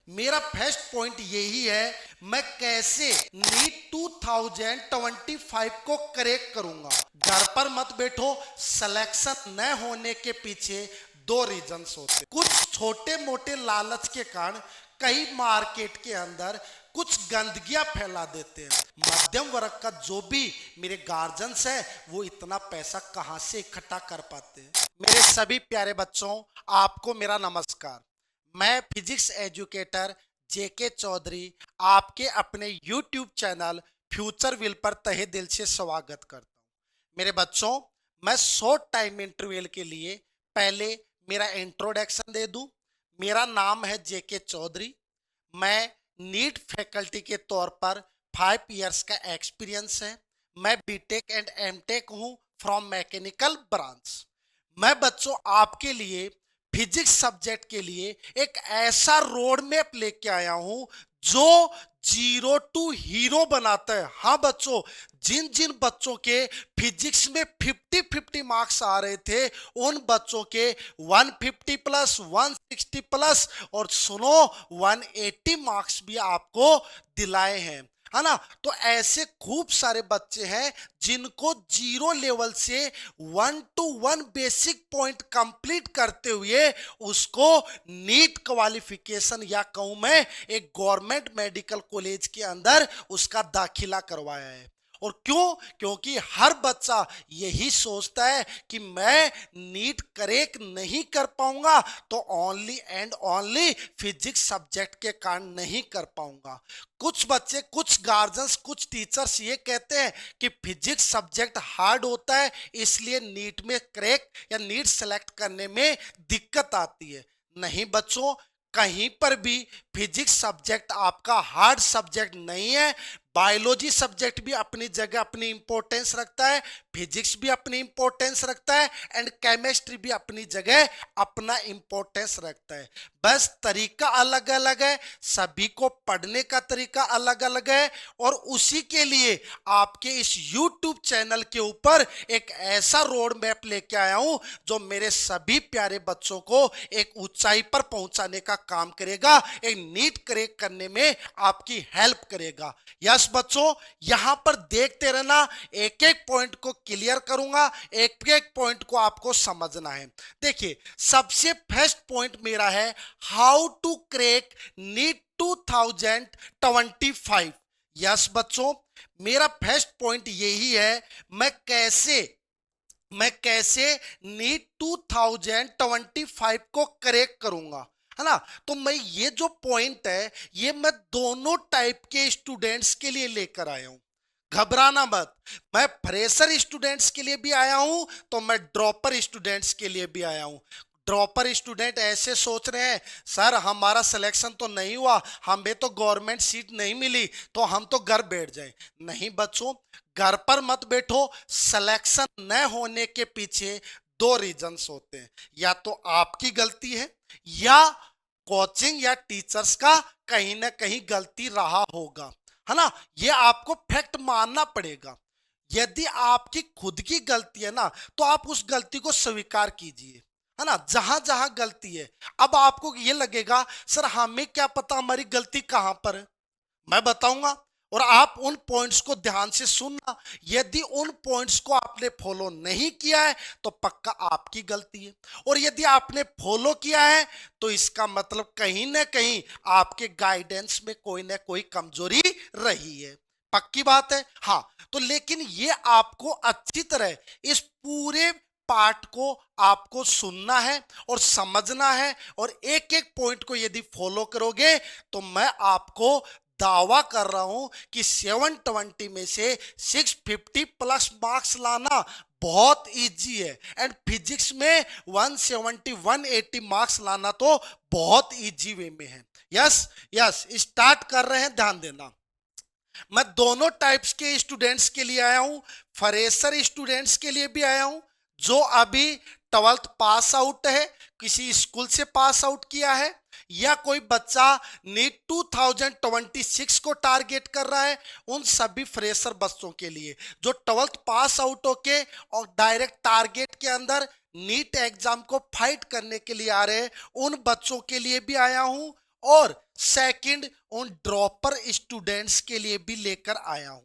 मेरा first point यही है, मैं कैसे नीट 2025 को करेक्ट करूंगा। घर पर मत बैठो। सिलेक्शन न होने के पीछे दो रीजंस होते। कुछ छोटे मोटे लालच के कारण कई मार्केट के अंदर कुछ गंदगियां फैला देते हैं। मध्यम वर्ग का जो भी मेरे गार्जियंस है वो इतना पैसा कहां से इकट्ठा कर पाते हैं। मेरे सभी प्यारे बच्चों, आपको मेरा नमस्कार। मैं फिजिक्स एजुकेटर जेके चौधरी आपके अपने YouTube चैनल फ्यूचर विल पर तहे दिल से स्वागत करता हूं। मेरे बच्चों, मैं शॉर्ट टाइम इंटरवल के लिए पहले मेरा इंट्रोडक्शन दे दूं। मेरा नाम है जेके चौधरी। मैं नीट फैकल्टी के तौर पर 5 इयर्स का एक्सपीरियंस है। मैं बीटेक एंड एमटेक हूं फ्रॉम मैकेनिकल ब्रांच। मैं बच्चों आपके लिए फिजिक्स सब्जेक्ट के लिए एक ऐसा रोड मैप लेके आया हूं जो जीरो टू हीरो बनाता है। हाँ बच्चों, जिन जिन बच्चों के फिजिक्स में 50-50 मार्क्स आ रहे थे उन बच्चों के 150 प्लस 160 प्लस और सुनो 180 मार्क्स भी आपको दिलाए हैं, है ना। तो ऐसे खूब सारे बच्चे हैं जिनको जीरो लेवल से 1 to 1 बेसिक पॉइंट कंप्लीट करते हुए उसको नीट क्वालिफिकेशन या कहूं मैं एक गवर्नमेंट मेडिकल कॉलेज के अंदर उसका दाखिला करवाया है। और क्यों? क्योंकि हर बच्चा यही सोचता है कि मैं नीट करेक्ट नहीं कर पाऊंगा तो only and only physics subject के कारण नहीं कर पाऊंगा। कुछ बच्चे, कुछ गार्जियंस, कुछ टीचर्स ये कहते हैं कि फिजिक्स सब्जेक्ट हार्ड होता है इसलिए नीट में क्रैक या नीट सेलेक्ट करने में दिक्कत आती है। नहीं बच्चों, कहीं पर भी फिजिक्स सब्जेक्ट आपका हार्ड सब्जेक्ट नहीं है। बायोलॉजी सब्जेक्ट भी अपनी जगह अपनी इंपॉर्टेंस रखता है, फिजिक्स भी अपनी इंपॉर्टेंस रखता है एंड केमिस्ट्री भी अपनी जगह अपना इंपॉर्टेंस रखता है। बस तरीका अलग अलग है, सभी को पढ़ने का तरीका अलग अलग है। और उसी के लिए आपके इस YouTube चैनल के ऊपर एक ऐसा रोड मैप लेके आया हूं जो मेरे सभी प्यारे बच्चों को एक ऊंचाई पर पहुंचाने का काम करेगा, एक नीट क्रैक करने में आपकी हेल्प करेगा। यस बच्चों, यहां पर देखते रहना, एक एक पॉइंट को क्लियर करूंगा, एक एक पॉइंट को आपको समझना है। देखिए, सबसे फर्स्ट पॉइंट मेरा है how to crack NEET 2025। Yes बच्चों, मेरा फर्स्ट पॉइंट यही है, मैं कैसे नीट 2025 को करेक्ट करूंगा, है ना। तो मैं ये जो पॉइंट है ये मैं दोनों टाइप के स्टूडेंट्स के लिए लेकर आया हूं। घबराना मत। मैं फ्रेशर स्टूडेंट्स के लिए भी आया हूं तो मैं ड्रॉपर स्टूडेंट्स के लिए भी आया हूं। ड्रॉपर स्टूडेंट ऐसे सोच रहे हैं, सर हमारा सिलेक्शन तो नहीं हुआ, हमें तो गवर्नमेंट सीट नहीं मिली तो हम तो घर बैठ जाएं। नहीं बच्चों, घर पर मत बैठो। सिलेक्शन न होने के पीछे दो रीजंस होते हैं, या तो आपकी गलती है या कोचिंग या टीचर्स का कहीं ना कहीं गलती रहा होगा, है ना। ये आपको फैक्ट मानना पड़ेगा। यदि आपकी खुद की गलती है ना तो आप उस गलती को स्वीकार कीजिए, है ना। जहां जहां गलती है, अब आपको ये लगेगा सर हमें क्या पता हमारी गलती कहां पर है, मैं बताऊंगा और आप उन पॉइंट्स को ध्यान से सुनना। यदि उन पॉइंट्स को आपने फॉलो नहीं किया है तो पक्का आपकी गलती है, और यदि आपने फॉलो किया है तो इसका मतलब कहीं ना कहीं आपके गाइडेंस में कोई ना कोई कमजोरी रही है। पक्की बात है। हाँ, तो लेकिन ये आपको अच्छी तरह इस पूरे पार्ट को आपको सुनना है और समझना है, और एक एक पॉइंट को यदि फॉलो करोगे तो मैं आपको दावा कर रहा हूं कि 720 में से 650 प्लस मार्क्स लाना बहुत इजी है, एंड फिजिक्स में 170 180 मार्क्स लाना तो बहुत इजी वे में है। यस यस, स्टार्ट कर रहे हैं, ध्यान देना। मैं दोनों टाइप्स के स्टूडेंट्स के लिए आया हूं, फ्रेशर स्टूडेंट्स के लिए भी आया हूं जो अभी 12th पास आउट है, किसी स्कूल से पास आउट किया है, या कोई बच्चा नीट 2026 को टारगेट कर रहा है। उन सभी फ्रेशर बच्चों के लिए जो 12th पास आउट होके और डायरेक्ट टारगेट के अंदर नीट एग्जाम को फाइट करने के लिए आ रहे हैं, उन बच्चों के लिए भी आया हूं। और सेकंड उन ड्रॉपर स्टूडेंट्स के लिए भी लेकर आया हूं।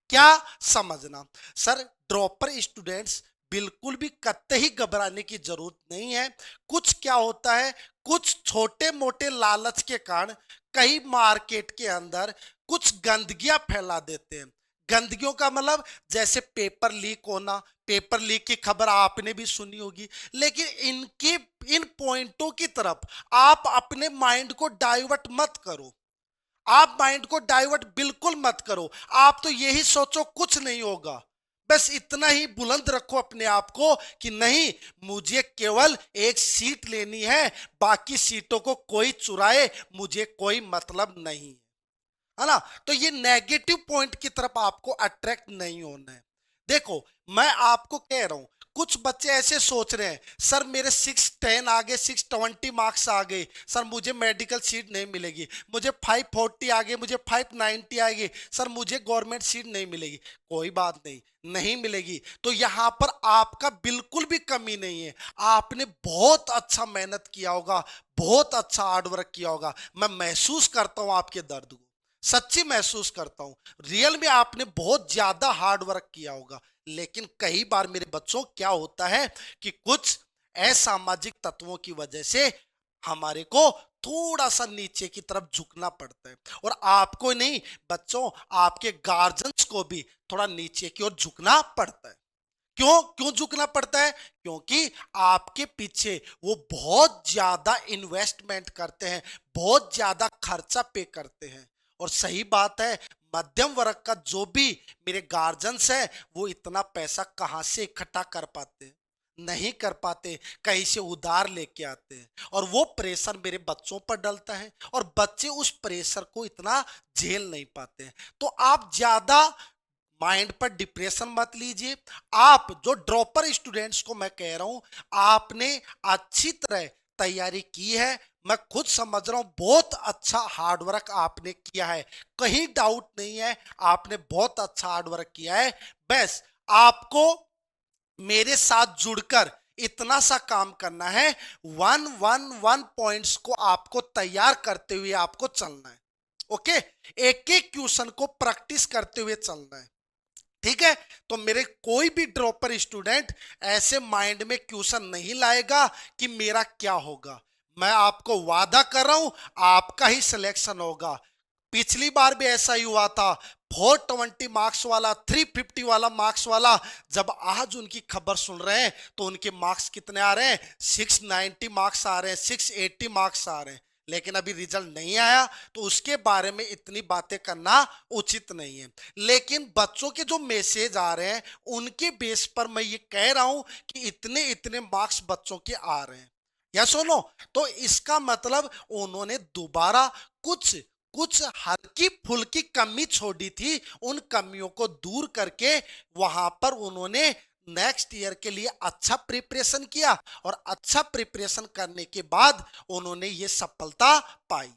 क्या समझना सर, ड्रॉपर स्टूडेंट्स बिल्कुल भी कतई घबराने की जरूरत नहीं है। कुछ क्या होता है, कुछ छोटे मोटे लालच के कारण कई मार्केट के अंदर कुछ गंदगियां फैला देते हैं। गंदगियों का मतलब जैसे पेपर लीक होना, पेपर लीक की खबर आपने भी सुनी होगी। लेकिन इनके इन पॉइंटों की तरफ आप अपने माइंड को डाइवर्ट मत करो। आप माइंड को डाइवर्ट बिल्कुल मत करो। आप तो यही सोचो कुछ नहीं होगा, बस इतना ही बुलंद रखो अपने आप को कि नहीं, मुझे केवल एक सीट लेनी है, बाकी सीटों को कोई चुराए मुझे कोई मतलब नहीं है ना। तो ये नेगेटिव पॉइंट की तरफ आपको अट्रैक्ट नहीं होना है। देखो, मैं आपको कह रहा हूं, कुछ बच्चे ऐसे सोच रहे हैं सर मेरे 610 आ गए, 620 मार्क्स आ गए, सर मुझे मेडिकल सीट नहीं मिलेगी, मुझे 540 आ गए, मुझे 590 आ गए, सर मुझे गवर्नमेंट सीट नहीं मिलेगी। कोई बात नहीं, नहीं मिलेगी तो यहां पर आपका बिल्कुल भी कमी नहीं है। आपने बहुत अच्छा मेहनत किया होगा, बहुत अच्छा हार्डवर्क किया होगा। मैं महसूस करता हूं आपके दर्द को, सच्ची महसूस करता हूं। रियल में आपने बहुत ज्यादा हार्ड वर्क किया होगा। लेकिन कई बार मेरे बच्चों क्या होता है कि कुछ असामाजिक तत्वों की वजह से हमारे को थोड़ा सा नीचे की तरफ झुकना पड़ता है। और आपको नहीं बच्चों, आपके गार्जियंस को भी थोड़ा नीचे की ओर झुकना पड़ता है। क्यों क्यों झुकना पड़ता है? क्योंकि आपके पीछे वो बहुत ज्यादा इन्वेस्टमेंट करते हैं, बहुत ज्यादा खर्चा पे करते हैं। और सही बात है, मध्यम वर्ग का जो भी मेरे गार्जियंस है वो इतना पैसा कहां से इकट्ठा कर पाते हैं? नहीं कर पाते, कहीं से उधार लेके आते हैं। और वो प्रेशर मेरे बच्चों पर डलता है और बच्चे उस प्रेशर को इतना झेल नहीं पाते हैं। तो आप ज्यादा माइंड पर डिप्रेशन मत लीजिए। आप जो ड्रॉपर स्टूडेंट्स को मैं कह रहा हूं, आपने अच्छी तरह तैयारी की है। मैं खुद समझ रहा हूं बहुत अच्छा हार्डवर्क आपने किया है, कहीं डाउट नहीं है, आपने बहुत अच्छा हार्डवर्क किया है। बस आपको मेरे साथ जुड़कर इतना सा काम करना है, वन वन वन पॉइंट्स को आपको तैयार करते हुए आपको चलना है। ओके, एक एक क्वेश्चन को प्रैक्टिस करते हुए चलना है। ठीक है, तो मेरे कोई भी ड्रॉपर स्टूडेंट ऐसे माइंड में क्वेश्चन नहीं लाएगा कि मेरा क्या होगा। मैं आपको वादा कर रहा हूं आपका ही सिलेक्शन होगा। पिछली बार भी ऐसा ही हुआ था, 420 मार्क्स वाला, 350 वाला मार्क्स वाला, जब आज उनकी खबर सुन रहे हैं तो उनके मार्क्स कितने आ रहे हैं? 690 मार्क्स आ रहे हैं, 680 मार्क्स आ रहे हैं। लेकिन अभी रिजल्ट नहीं आया तो उसके बारे में इतनी बातें करना उचित नहीं है। लेकिन बच्चों के जो मैसेज आ रहे हैं उनके बेस पर मैं ये कह रहा हूं कि इतने इतने मार्क्स बच्चों के आ रहे हैं। या सुनो, तो इसका मतलब उन्होंने दोबारा कुछ कुछ हल्की फुल्की कमी छोड़ी थी, उन कमियों को दूर करके वहां पर उन्होंने नेक्स्ट ईयर के लिए अच्छा प्रिपरेशन किया। और अच्छा प्रिपरेशन करने के बाद उन्होंने ये सफलता पाई।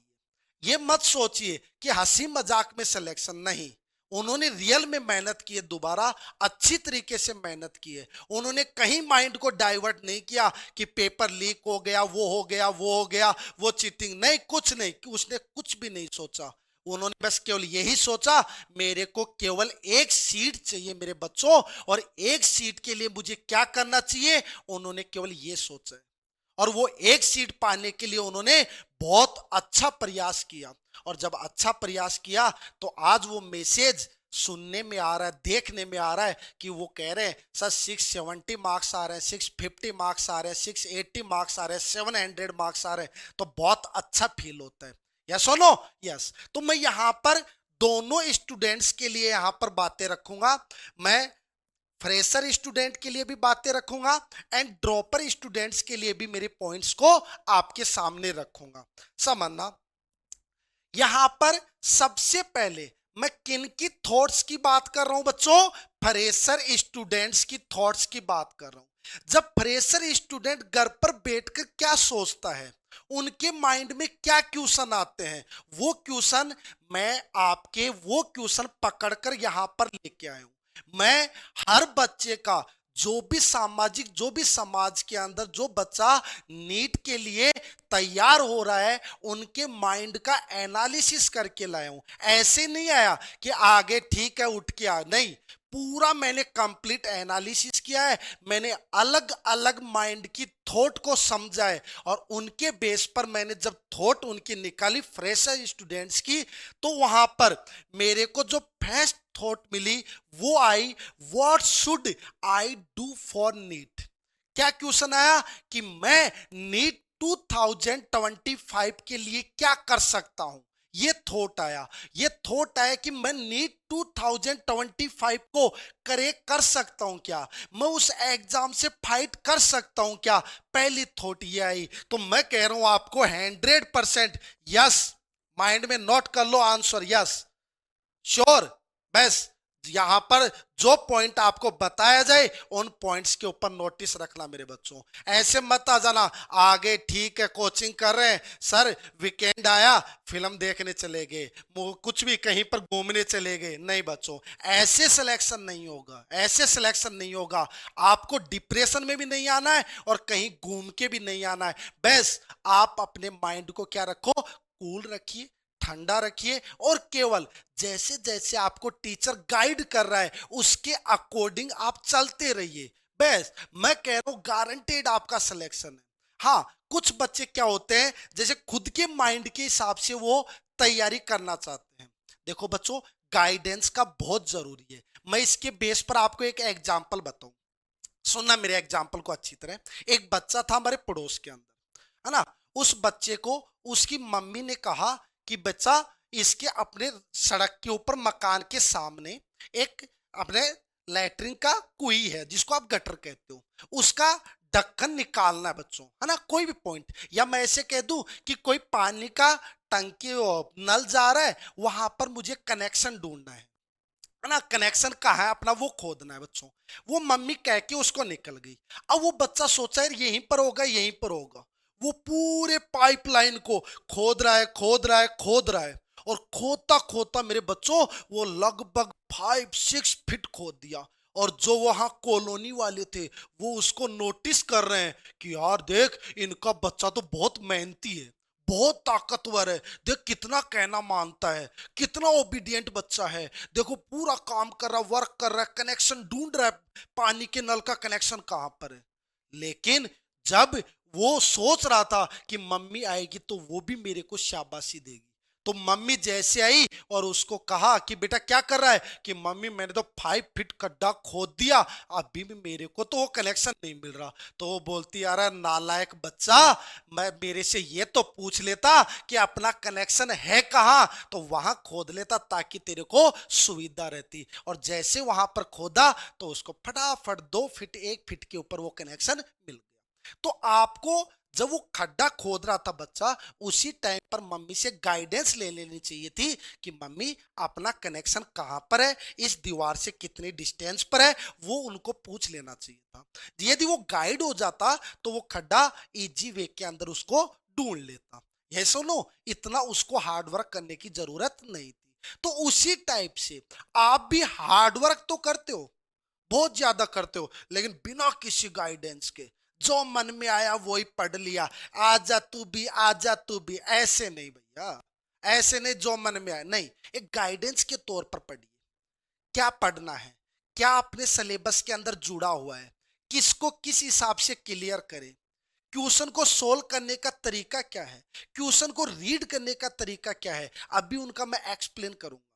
ये मत सोचिए कि हंसी मजाक में सिलेक्शन, नहीं, उन्होंने रियल में मेहनत की है, दोबारा अच्छी तरीके से मेहनत की है। उन्होंने कहीं माइंड को डाइवर्ट नहीं किया कि पेपर लीक हो गया, वो हो गया, वो हो गया, वो चीटिंग, नहीं, कुछ नहीं, उसने कुछ भी नहीं सोचा। उन्होंने बस केवल यही सोचा मेरे को केवल एक सीट चाहिए मेरे बच्चों, और एक सीट के लिए मुझे क्या करना चाहिए, उन्होंने केवल ये सोचा है। और वो एक सीट पाने के लिए उन्होंने बहुत अच्छा प्रयास किया। और जब अच्छा प्रयास किया तो आज वो मैसेज सुनने में आ रहा है, देखने में आ रहा है कि वो कह रहे हैं सर 670 मार्क्स आ रहे हैं, 650 मार्क्स आ रहे हैं, 680 मार्क्स आ रहे हैं, 700 मार्क्स आ रहे हैं। तो बहुत अच्छा फील होता है। यस और नो? यस। तो मैं यहां पर दोनों स्टूडेंट्स के लिए यहां पर बातें रखूंगा। मैं फ्रेशर स्टूडेंट के लिए भी बातें रखूंगा एंड ड्रॉपर स्टूडेंट्स के लिए भी मेरे पॉइंट्स को आपके सामने रखूंगा। समझना, यहां पर सबसे पहले मैं किन की थॉट्स की बात कर रहा हूं बच्चों? फ्रेशर स्टूडेंट्स की थॉट्स की बात कर रहा हूं। जब फ्रेशर स्टूडेंट घर पर बैठकर क्या सोचता है, उनके माइंड में क्या क्वेश्चन आते हैं, वो क्वेश्चन मैं आपके वो क्वेश्चन पकड़कर यहां पर लेके आया हूं। मैं हर बच्चे का जो भी सामाजिक, जो भी समाज के अंदर जो बच्चा नीट के लिए तैयार हो रहा है, उनके माइंड का एनालिसिस करके लाया हूं। ऐसे नहीं आया कि आगे ठीक है उठ के आ, नहीं, पूरा मैंने कंप्लीट एनालिसिस किया है। मैंने अलग अलग माइंड की थॉट को समझा है, और उनके बेस पर मैंने जब थॉट उनकी निकाली फ्रेशर स्टूडेंट्स की, तो वहां पर मेरे को जो फर्स्ट थॉट मिली वो आई, what should I do for NEET. क्या क्वेश्चन आया कि मैं नीट 2025 के लिए क्या कर सकता हूं। ये थॉट आया, ये थॉट आया कि मैं नीट 2025 को करेक्ट कर सकता हूं क्या, मैं उस एग्जाम से फाइट कर सकता हूं क्या। पहली थॉट ये आई। तो मैं कह रहा हूं आपको 100% यस, माइंड में नोट कर लो आंसर, यस श्योर। बस यहां पर जो पॉइंट आपको बताया जाए उन पॉइंट्स के ऊपर नोटिस रखना मेरे बच्चों। ऐसे मत आ जाना आगे ठीक है कोचिंग कर रहे हैं सर, वीकेंड आया फिल्म देखने चले गए, कुछ भी कहीं पर घूमने चले गए, नहीं बच्चों, ऐसे सिलेक्शन नहीं होगा, ऐसे सिलेक्शन नहीं होगा। आपको डिप्रेशन में भी नहीं आना है और कहीं घूम के भी नहीं आना है। बस आप अपने माइंड को क्या रखो, कूल रखिए, ठंडा रखिए, और केवल जैसे जैसे आपको टीचर गाइड कर रहा है उसके अकॉर्डिंग आप चलते रहिए। बस मैं कह रहा हूं गारंटेड आपका सिलेक्शन है। हाँ, कुछ बच्चे क्या होते हैं जैसे खुद के माइंड के हिसाब से वो तैयारी करना चाहते हैं। देखो बच्चों, गाइडेंस का बहुत जरूरी है। मैं इसके बेस पर आपको एक एग्जांपल बताऊं, सुनना मेरे एग्जाम्पल को अच्छी तरह। एक बच्चा था हमारे पड़ोस के अंदर, है ना। उस बच्चे को उसकी मम्मी ने कहा कि बच्चा, इसके अपने सड़क के ऊपर मकान के सामने एक अपने लैट्रिन का कुई है जिसको आप गटर कहते हो, उसका ढक्कन निकालना है बच्चों, है ना। कोई भी पॉइंट, या मैं ऐसे कह दूं कि कोई पानी का टंकी नल जा रहा है, वहां पर मुझे कनेक्शन ढूंढना है ना। कनेक्शन कहाँ है अपना, वो खोदना है बच्चों। वो मम्मी कह के उसको निकल गई। अब वो बच्चा सोचा यार यहीं पर होगा, यहीं पर होगा। वो पूरे पाइपलाइन को खोद रहा है, खोद रहा है, खोद रहा है, और खोदता खोदता मेरे बच्चों वो लगभग 5-6 फीट खोद दिया। और जो वहां कॉलोनी वाले थे वो उसको नोटिस कर रहे हैं कि यार देख, इनका बच्चा तो बहुत मेहनती है, बहुत ताकतवर है, देख कितना कहना मानता है, कितना ओबीडियंट बच्चा है, देखो पूरा काम कर रहा, वर्क कर रहा है, कनेक्शन ढूंढ रहा है, पानी के नल का कनेक्शन कहां पर है। लेकिन जब वो सोच रहा था कि मम्मी आएगी तो वो भी मेरे को शाबाशी देगी, तो मम्मी जैसे आई और उसको कहा कि बेटा क्या कर रहा है, कि मम्मी मैंने तो 5 फीट गड्ढा खोद दिया, अभी भी मेरे को तो वो कनेक्शन नहीं मिल रहा। तो वो बोलती यार नालायक बच्चा, मैं मेरे से ये तो पूछ लेता कि अपना कनेक्शन है कहाँ, तो वहां खोद लेता ताकि तेरे को सुविधा रहती। और जैसे वहां पर खोदा तो उसको फटाफट 2 फीट 1 फीट के ऊपर वो कनेक्शन मिल गया। तो आपको जब वो खड्डा खोद रहा था बच्चा, उसी टाइम पर मम्मी से गाइडेंस ले लेनी चाहिए थी कि मम्मी अपना कनेक्शन कहां पर है, इस दीवार से कितने डिस्टेंस पर है, वो उनको पूछ लेना चाहिए था। यदि वो गाइड हो जाता तो वो खड्डा इजी वे के अंदर उसको ढूंढ लेता। ये सुनो, इतना उसको हार्ड वर्क करने की जरूरत नहीं थी। तो उसी टाइप से आप भी हार्ड वर्क तो करते हो, बहुत ज्यादा करते हो, लेकिन बिना किसी गाइडेंस के जो मन में आया वही पढ़ लिया, आजा तू भी, आजा तू भी, ऐसे नहीं भैया, ऐसे नहीं, जो मन में आया नहीं, एक गाइडेंस के तौर पर पढ़िए। क्या पढ़ना है, क्या अपने सिलेबस के अंदर जुड़ा हुआ है, किसको किस हिसाब से क्लियर करें, क्वेश्चन को सोल्व करने का तरीका क्या है, क्वेश्चन को रीड करने का तरीका क्या है, अभी उनका मैं एक्सप्लेन करूंगा।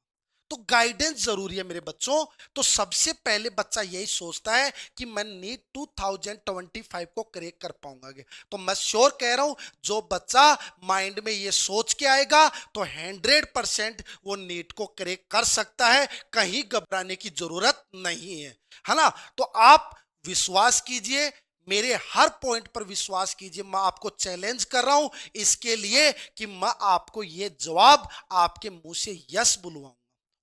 तो गाइडेंस जरूरी है मेरे बच्चों। तो सबसे पहले बच्चा यही सोचता है कि मैं नीट 2025 को करेक्ट कर पाऊंगा। तो मैं श्योर कह रहा हूं, जो बच्चा माइंड में ये सोच के आएगा तो 100% वो नीट को करेक्ट कर सकता है, कहीं घबराने की जरूरत नहीं है ना। तो आप विश्वास कीजिए, मेरे हर पॉइंट पर विश्वास कीजिए, मैं आपको चैलेंज कर रहा हूं इसके लिए कि मैं आपको ये जवाब आपके मुंह से यस बुलवाऊं।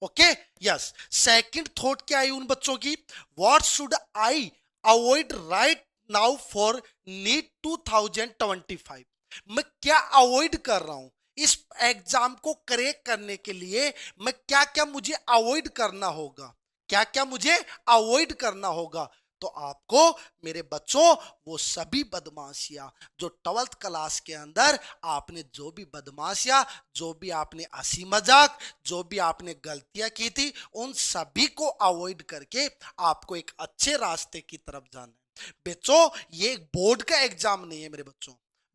Okay, yes. सेकंड थॉट क्या आई उन बच्चों की, what should I avoid right now for NEET 2025। मैं क्या अवॉइड कर रहा हूं इस एग्जाम को करेक्ट करने के लिए, मैं क्या क्या मुझे अवॉइड करना होगा, क्या क्या मुझे अवॉइड करना होगा। तो आपको मेरे बच्चों वो सभी बदमाशियां जो 12th क्लास के अंदर आपने जो भी बदमाशियां, जो भी आपने हंसी मजाक, जो भी आपने गलतियां की थी, उन सभी को अवॉइड करके आपको एक अच्छे रास्ते की तरफ जाना है। बच्चों ये एक बोर्ड का एग्जाम नहीं है मेरे बच्चों,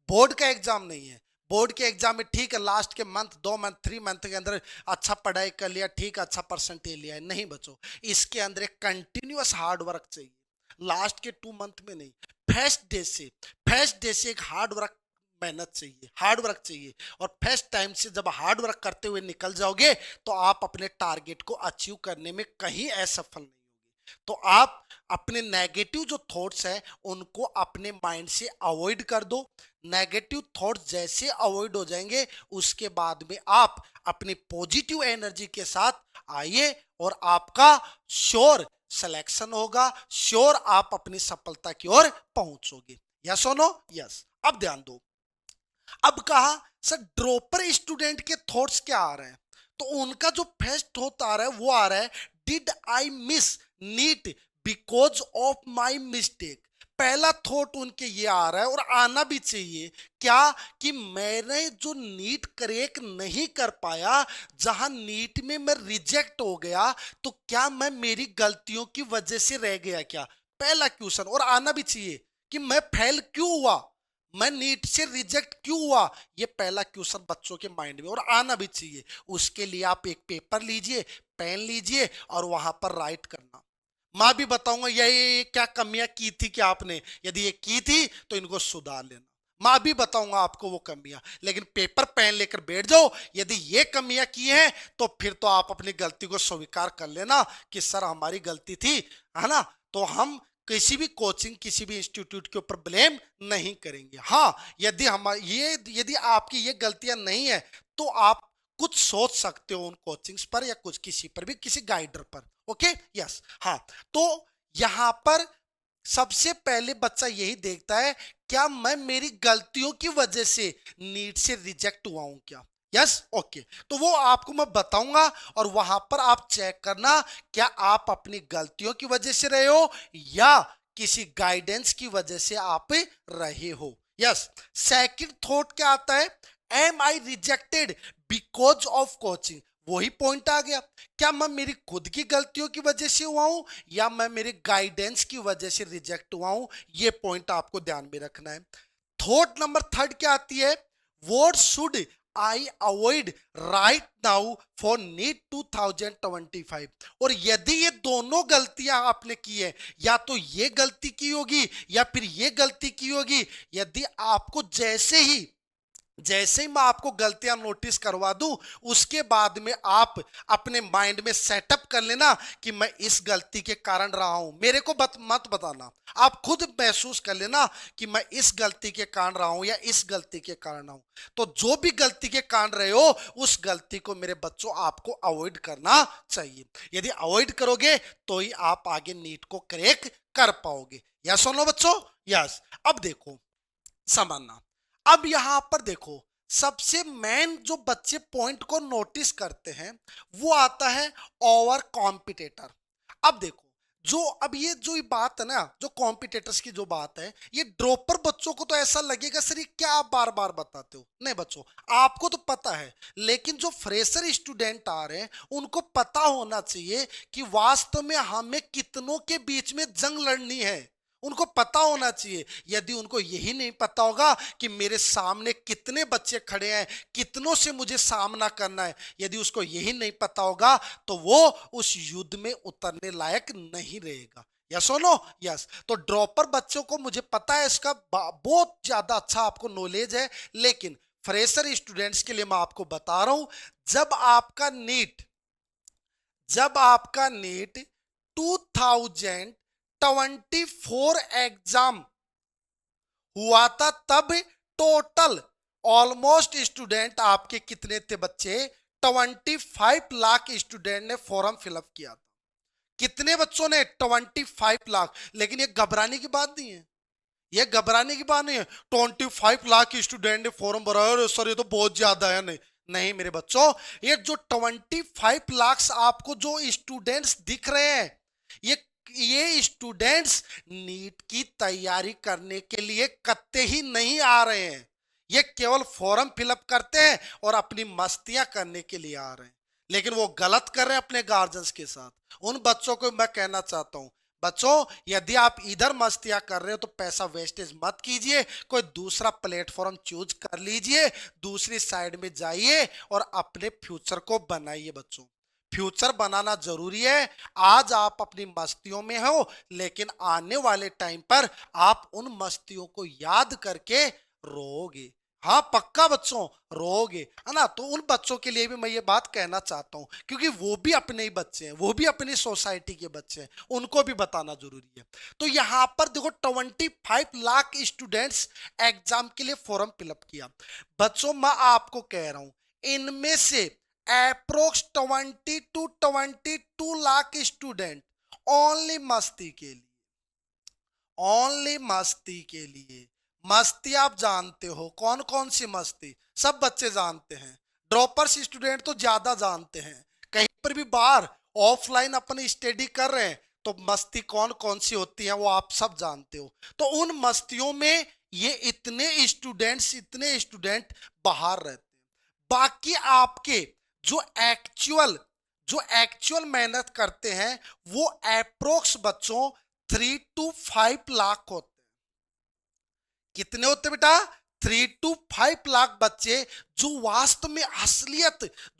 बोर्ड का एग्जाम नहीं है। बोर्ड के एग्जाम में ठीक है लास्ट के मंथ, 2 मंथ, 3 मंथ के अंदर अच्छा पढ़ाई कर लिया, ठीक अच्छा परसेंटेज लिया है, नहीं बच्चों। इसके अंदर एक कंटिन्यूअस हार्ड वर्क चाहिए, लास्ट के 2 मंथ में नहीं, फर्स्ट डे से एक हार्ड वर्क, मेहनत चाहिए, हार्ड वर्क चाहिए। और फर्स्ट टाइम से जब हार्ड वर्क करते हुए निकल जाओगे तो आप अपने टारगेट को अचीव करने में कहीं असफल नहीं होगे। तो आप अपने नेगेटिव जो थॉट्स है उनको अपने माइंड से अवॉइड कर दो। नेगेटिव थॉट्स जैसे अवॉइड हो जाएंगे उसके बाद में आप अपनी पॉजिटिव एनर्जी के साथ आइए और आपका श्योर सिलेक्शन होगा, श्योर आप अपनी सफलता की ओर पहुंचोगे। यस और नो? यस। अब ध्यान दो, अब कहा सर ड्रॉपर स्टूडेंट के थॉट्स क्या आ रहे हैं, तो उनका जो फर्स्ट थॉट आ रहा है वो आ रहा है, did I miss NEET because of my mistake. पहला थॉट उनके ये आ रहा है और आना भी चाहिए, क्या कि मैंने जो नीट क्रैक नहीं कर पाया, जहां नीट में मैं रिजेक्ट हो गया, तो क्या मैं मेरी गलतियों की वजह से रह गया क्या? पहला क्वेश्चन। और आना भी चाहिए कि मैं फेल क्यों हुआ, मैं नीट से रिजेक्ट क्यों हुआ, ये पहला क्वेश्चन बच्चों के माइंड में और आना भी चाहिए। उसके लिए आप एक पेपर लीजिए, पेन लीजिए और वहां पर राइट करना। मैं भी बताऊंगा ये क्या कमियां की थी कि आपने, यदि ये की थी तो इनको सुधार लेना। मैं भी बताऊंगा आपको वो कमियां, लेकिन पेपर पेन लेकर बैठ जाओ। यदि ये कमियां की हैं तो फिर तो आप अपनी गलती को स्वीकार कर लेना कि सर हमारी गलती थी, है ना। तो हम किसी भी कोचिंग, किसी भी इंस्टीट्यूट के ऊपर ब्लेम नहीं करेंगे। हाँ, यदि यदि आपकी ये गलतियां नहीं है तो आप कुछ सोच सकते हो उन कोचिंग्स पर या कुछ किसी पर भी, किसी गाइडर पर। Okay, yes. हाँ, तो यहां पर सबसे पहले बच्चा यही देखता है, क्या मैं मेरी गलतियों की वजह से नीट से रिजेक्ट हुआ हूं क्या? Yes, okay. तो वो आपको मैं बताऊंगा और वहां पर आप चेक करना, क्या आप अपनी गलतियों की वजह से रहे हो या किसी गाइडेंस की वजह से आप रहे हो। यस। सेकंड थॉट क्या आता है, am I rejected because of coaching. वही पॉइंट आ गया, क्या मैं मेरी खुद की गलतियों की वजह से हुआ हूं या मैं मेरे गाइडेंस की वजह से रिजेक्ट हुआ हूं? ये पॉइंट आपको ध्यान में रखना है। थॉट नंबर थर्ड क्या आती है, what should I avoid right now for NEET 2025। और यदि ये दोनों गलतियां आपने की है, या तो ये गलती की होगी या फिर ये गलती की होगी, यदि आपको जैसे ही मैं आपको गलतियां नोटिस करवा दूं उसके बाद में आप अपने माइंड में सेटअप कर लेना कि मैं इस गलती के कारण रहा हूं। मेरे को मत बताना, आप खुद महसूस कर लेना कि मैं इस गलती के कारण रहा हूं या इस गलती के कारण रहा हूं। तो जो भी गलती के कारण रहे हो उस गलती को मेरे बच्चों आपको अवॉइड करना चाहिए। यदि अवॉइड करोगे तो ही आप आगे नीट को क्रैक कर पाओगे। यस सुनो बच्चों? यस। अब देखो समझना, अब यहां पर देखो सबसे मेन जो बच्चे पॉइंट को नोटिस करते हैं वो आता है ओवर कॉम्पिटेटर। अब देखो जो अब ये जो बात है ना, जो कॉम्पिटेटर्स की जो बात है, ये ड्रॉपर बच्चों को तो ऐसा लगेगा सर ये क्या आप बार बार बताते हो। नहीं बच्चों, आपको तो पता है, लेकिन जो फ्रेशर स्टूडेंट आ रहे हैं उनको पता होना चाहिए कि वास्तव में हमें कितनों के बीच में जंग लड़नी है। उनको पता होना चाहिए। यदि उनको यही नहीं पता होगा कि मेरे सामने कितने बच्चे खड़े हैं, कितनों से मुझे सामना करना है, यदि उसको यही नहीं पता होगा तो वो उस युद्ध में उतरने लायक नहीं रहेगा। यस और नो? यस। तो ड्रॉपर बच्चों को मुझे पता है इसका बहुत ज्यादा अच्छा आपको नॉलेज है, लेकिन फ्रेशर स्टूडेंट्स के लिए मैं आपको बता रहा हूं, जब आपका नीट 2024 एग्जाम हुआ था तब टोटल ऑलमोस्ट स्टूडेंट आपके कितने थे बच्चे? 25 लाख स्टूडेंट ने फॉर्म फिलअप किया था। कितने बच्चों ने? 25 लाख। लेकिन ये घबराने की बात नहीं है, ये घबराने की बात नहीं है। 25 लाख स्टूडेंट ने फॉर्म भरा है, सर ये तो बहुत ज्यादा है। नहीं नहीं मेरे बच्चों, ये जो 25 लाख आपको जो स्टूडेंट्स दिख रहे हैं, ये ये स्टूडेंट्स नीट की तैयारी करने के लिए कत्ते ही नहीं आ रहे हैं, ये केवल फॉर्म फिलअप करते हैं और अपनी मस्तियां करने के लिए आ रहे हैं, लेकिन वो गलत कर रहे हैं अपने गार्जियंस के साथ। उन बच्चों को मैं कहना चाहता हूं, बच्चों यदि आप इधर मस्तियां कर रहे हो तो पैसा वेस्टेज मत कीजिए, कोई दूसरा प्लेटफॉर्म चूज कर लीजिए, दूसरी साइड में जाइए और अपने फ्यूचर को बनाइए। बच्चों फ्यूचर बनाना जरूरी है। आज आप अपनी मस्तियों में हो, लेकिन आने वाले टाइम पर आप उन मस्तियों को याद करके रोओगे। हाँ पक्का बच्चों, रोओगे, है ना। तो उन बच्चों के लिए भी मैं ये बात कहना चाहता हूं, क्योंकि वो भी अपने ही बच्चे हैं, वो भी अपनी सोसाइटी के बच्चे हैं, उनको भी बताना जरूरी है। तो यहां पर देखो 25 लाख स्टूडेंट्स एग्जाम के लिए फॉर्म फिलअप किया। बच्चों मैं आपको कह रहा हूं, इनमें से approx 20 to 22 lakh student only मस्ती के लिए, ओनली मस्ती के लिए। मस्ती आप जानते हो कौन कौन सी मस्ती, सब बच्चे जानते हैं। ड्रॉपर्स स्टूडेंट तो ज्यादा जानते हैं, कहीं पर भी बाहर ऑफलाइन अपनी स्टडी कर रहे हैं तो मस्ती कौन कौन सी होती है वो आप सब जानते हो। तो उन मस्तियों में ये इतने स्टूडेंट बाहर रहते हैं। बाकी आपके जो एक्चुअल मेहनत करते हैं वो अप्रोक्स बच्चों 3 to 5 लाख होते हैं। कितने होते बेटा? 3 to 5 लाख बच्चे जो वास्तव में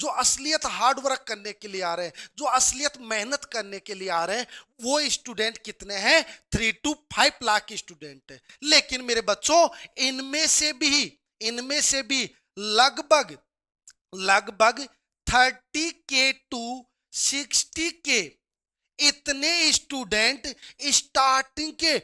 जो असलियत हार्ड वर्क करने के लिए आ रहे हैं, जो असलियत मेहनत करने के लिए आ रहे हैं, वो स्टूडेंट कितने हैं? 3 to 5 लाख स्टूडेंट है। लेकिन मेरे बच्चों इनमें से भी लगभग 30K to 60K इतने स्टूडेंट स्टार्टिंग के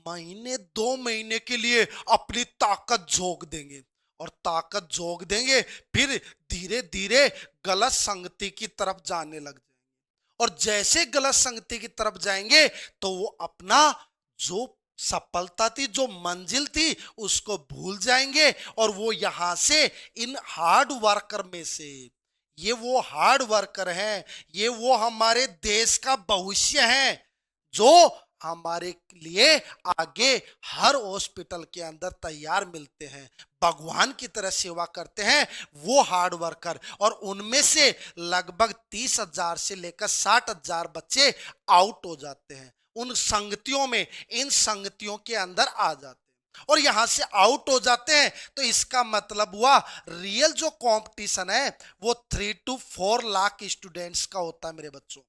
महीने 2 महीने के लिए अपनी ताकत झोंक देंगे, और ताकत झोंक देंगे, फिर धीरे धीरे गलत संगति की तरफ जाने लग जाएंगे। और जैसे गलत संगति की तरफ जाएंगे तो वो अपना जो सफलता थी, जो मंजिल थी, उसको भूल जाएंगे। और वो यहां से इन हार्ड वर्कर में से, ये वो हार्ड वर्कर हैं, ये वो हमारे देश का भविष्य है, जो हमारे लिए आगे हर हॉस्पिटल के अंदर तैयार मिलते हैं, भगवान की तरह सेवा करते हैं वो हार्ड वर्कर। और उनमें से लगभग 30,000 से लेकर 60,000 बच्चे आउट हो जाते हैं उन संगतियों में, इन संगतियों के अंदर आ जाते हैं और यहां से आउट हो जाते हैं। तो इसका मतलब हुआ रियल जो कंपटीशन है वो 3 to 4 लाख स्टूडेंट्स का होता है मेरे बच्चों।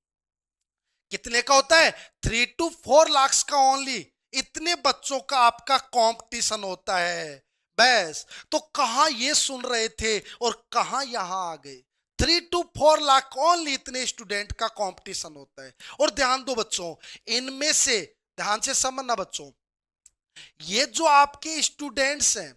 कितने का होता है? 3 to 4 लाख का ओनली, इतने बच्चों का आपका कंपटीशन होता है। बस तो कहां ये सुन रहे थे और कहां यहां आ गए। 3 to 4 लाख ओनली इतने स्टूडेंट का कंपटीशन होता है। और ध्यान दो बच्चों, इनमें से ध्यान से समझना बच्चों, ये जो आपके स्टूडेंट्स हैं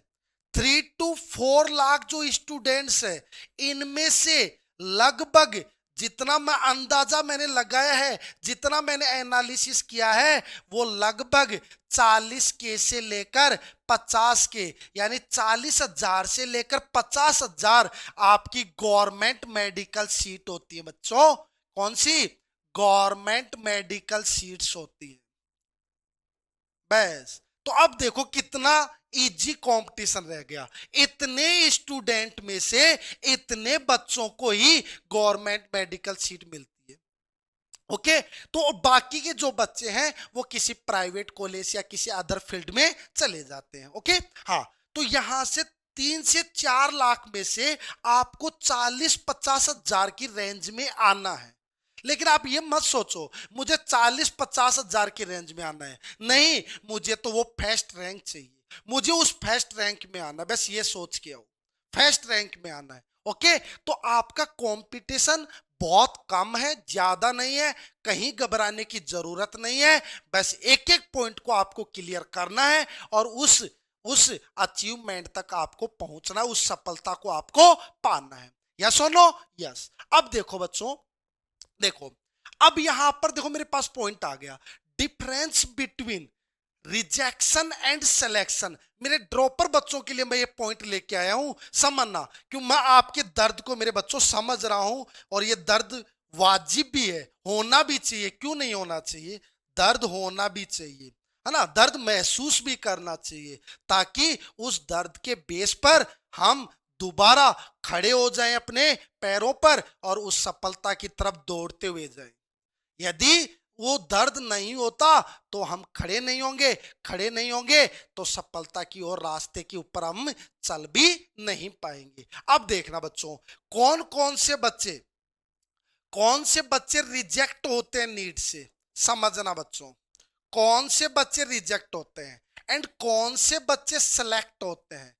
3 to 4 लाख जो स्टूडेंट्स हैं, इनमें से लगभग, जितना मैं अंदाजा मैंने लगाया है, जितना मैंने एनालिसिस किया है, वो लगभग 40K से लेकर 50K, यानी 40,000 से लेकर 50,000 आपकी गवर्नमेंट मेडिकल सीट होती है बच्चों। कौन सी? गवर्नमेंट मेडिकल सीट्स होती है। बस तो अब देखो कितना इजी कंपटीशन रह गया। इतने स्टूडेंट में से इतने बच्चों को ही गवर्नमेंट मेडिकल सीट मिलती है। ओके, तो बाकी के जो बच्चे हैं वो किसी प्राइवेट कॉलेज या किसी अदर फील्ड में चले जाते हैं। ओके, हाँ, तो यहां से 3 से 4 लाख में से आपको 40-50 हजार की रेंज में आना है। लेकिन आप ये मत सोचो मुझे 40-50 हजार की रेंज में आना है, नहीं, मुझे तो वो फर्स्ट रैंक चाहिए, मुझे उस फर्स्ट रैंक में आना, बस ये सोच के आओ, फर्स्ट रैंक में आना है। ओके, तो आपका कंपटीशन बहुत कम है, ज्यादा नहीं है, कहीं घबराने की जरूरत नहीं है। बस एक एक पॉइंट को आपको क्लियर करना है और उस अचीवमेंट तक आपको पहुंचना है, उस सफलता को आपको पाना है। यस और नो? यस। अब देखो बच्चों, देखो अब यहां पर देखो मेरे पास पॉइंट आ गया, difference between rejection and selection. मेरे ड्रॉपर बच्चों के लिए मैं ये पॉइंट लेके आया हूं, समझना, क्यों मैं आपके दर्द को मेरे बच्चों समझ रहा हूं और ये दर्द वाजिब भी है, होना भी चाहिए, क्यों नहीं होना चाहिए। दर्द होना भी चाहिए, है ना, दर्द महसूस भी करना चाहिए, ताकि उस दर्द के बेस पर हम दोबारा खड़े हो जाएं अपने पैरों पर और उस सफलता की तरफ दौड़ते हुए जाएं। यदि वो दर्द नहीं होता तो हम खड़े नहीं होंगे, खड़े नहीं होंगे तो सफलता की ओर रास्ते के ऊपर हम चल भी नहीं पाएंगे। अब देखना बच्चों, कौन से बच्चे रिजेक्ट होते हैं नीट से, समझना बच्चों, कौन से बच्चे रिजेक्ट होते हैं एंड कौन से बच्चे सेलेक्ट होते हैं।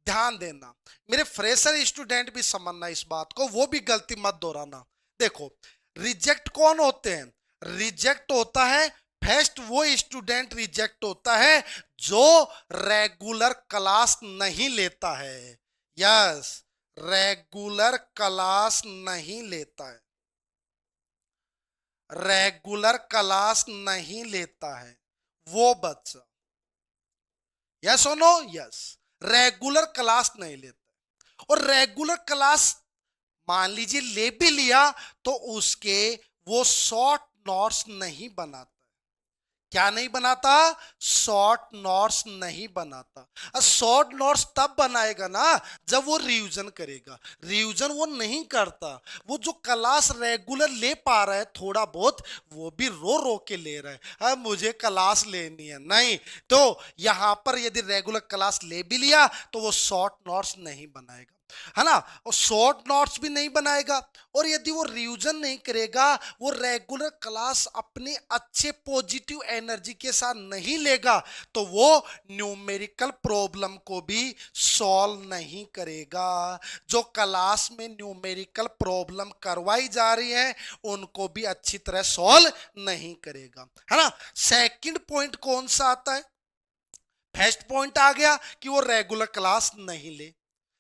ध्यान देना, मेरे फ्रेशर स्टूडेंट भी समझना इस बात को, वो भी गलती मत दोहराना। देखो, रिजेक्ट कौन होते हैं? रिजेक्ट होता है फर्स्ट वो स्टूडेंट रिजेक्ट होता है जो रेगुलर क्लास नहीं लेता है। यस, रेगुलर क्लास नहीं लेता है, रेगुलर क्लास नहीं लेता है वो बच्चा। यस और नो? यस, रेगुलर क्लास नहीं लेता। और रेगुलर क्लास मान लीजिए ले भी लिया तो उसके वो शॉर्ट नोट्स नहीं बनाता। क्या नहीं बनाता? शॉर्ट नोट्स नहीं बनाता। शॉर्ट नोट्स तब बनाएगा ना जब वो रिवीजन करेगा। रिवीजन वो नहीं करता। वो जो क्लास रेगुलर ले पा रहा है थोड़ा बहुत, वो भी रो रो के ले रहा है, हाँ मुझे क्लास लेनी है, नहीं। तो यहां पर यदि रेगुलर क्लास ले भी लिया तो वो शॉर्ट नोट्स नहीं बनाएगा, है ना, और शॉर्ट नोट्स भी नहीं बनाएगा। और यदि वो रिवीजन नहीं करेगा, वो रेगुलर क्लास अपने अच्छे पॉजिटिव एनर्जी के साथ नहीं लेगा, तो वो न्यूमेरिकल प्रॉब्लम को भी सॉल्व नहीं करेगा। जो क्लास में न्यूमेरिकल प्रॉब्लम करवाई जा रही है उनको भी अच्छी तरह सॉल्व नहीं करेगा, है ना। सेकंड पॉइंट कौन सा आता है? फर्स्ट पॉइंट आ गया कि वो रेगुलर क्लास नहीं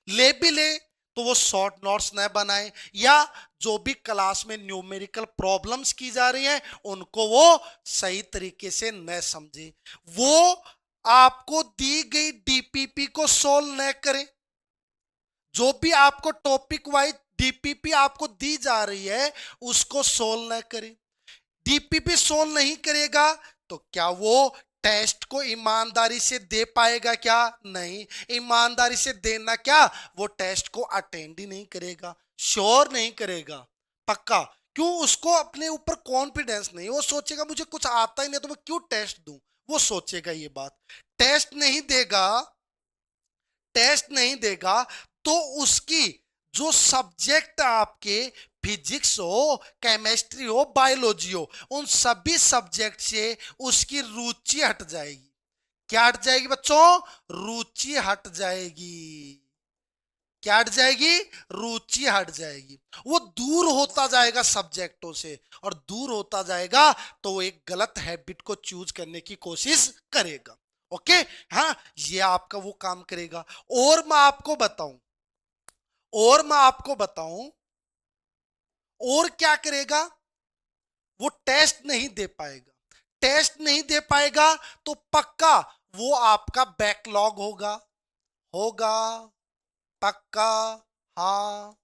ले भी ले तो वो शॉर्ट नोट्स न बनाए, या जो भी क्लास में न्यूमेरिकल प्रॉब्लम्स की जा रही हैं उनको वो सही तरीके से न समझे, वो आपको दी गई डीपीपी को सोल्व न करे। जो भी आपको टॉपिक वाइज डीपीपी आपको दी जा रही है उसको सोल्व न करे। डीपीपी सोल्व नहीं करेगा तो क्या वो टेस्ट को ईमानदारी से दे पाएगा? क्या नहीं। ईमानदारी से देना क्या, वो टेस्ट को अटेंड ही नहीं करेगा, श्योर नहीं करेगा, पक्का। क्यों? उसको अपने ऊपर कॉन्फिडेंस नहीं, वो सोचेगा मुझे कुछ आता ही नहीं तो मैं क्यों टेस्ट दूं, वो सोचेगा ये बात। टेस्ट नहीं देगा, टेस्ट नहीं देगा तो उसकी जो सब्जेक्ट आपके फिजिक्स हो, केमिस्ट्री हो, बायोलॉजी हो, उन सभी सब्जेक्ट से उसकी रुचि हट जाएगी। क्या हट जाएगी बच्चों? रुचि हट जाएगी। क्या हट जाएगी? रुचि हट जाएगी। वो दूर होता जाएगा सब्जेक्टों से, और दूर होता जाएगा तो वो एक गलत हैबिट को चूज करने की कोशिश करेगा। ओके, हाँ, ये आपका वो काम करेगा। और मैं आपको बताऊं, और मैं आपको बताऊं और क्या करेगा, वो टेस्ट नहीं दे पाएगा। टेस्ट नहीं दे पाएगा तो पक्का वो आपका बैकलॉग होगा, होगा, पक्का, हाँ,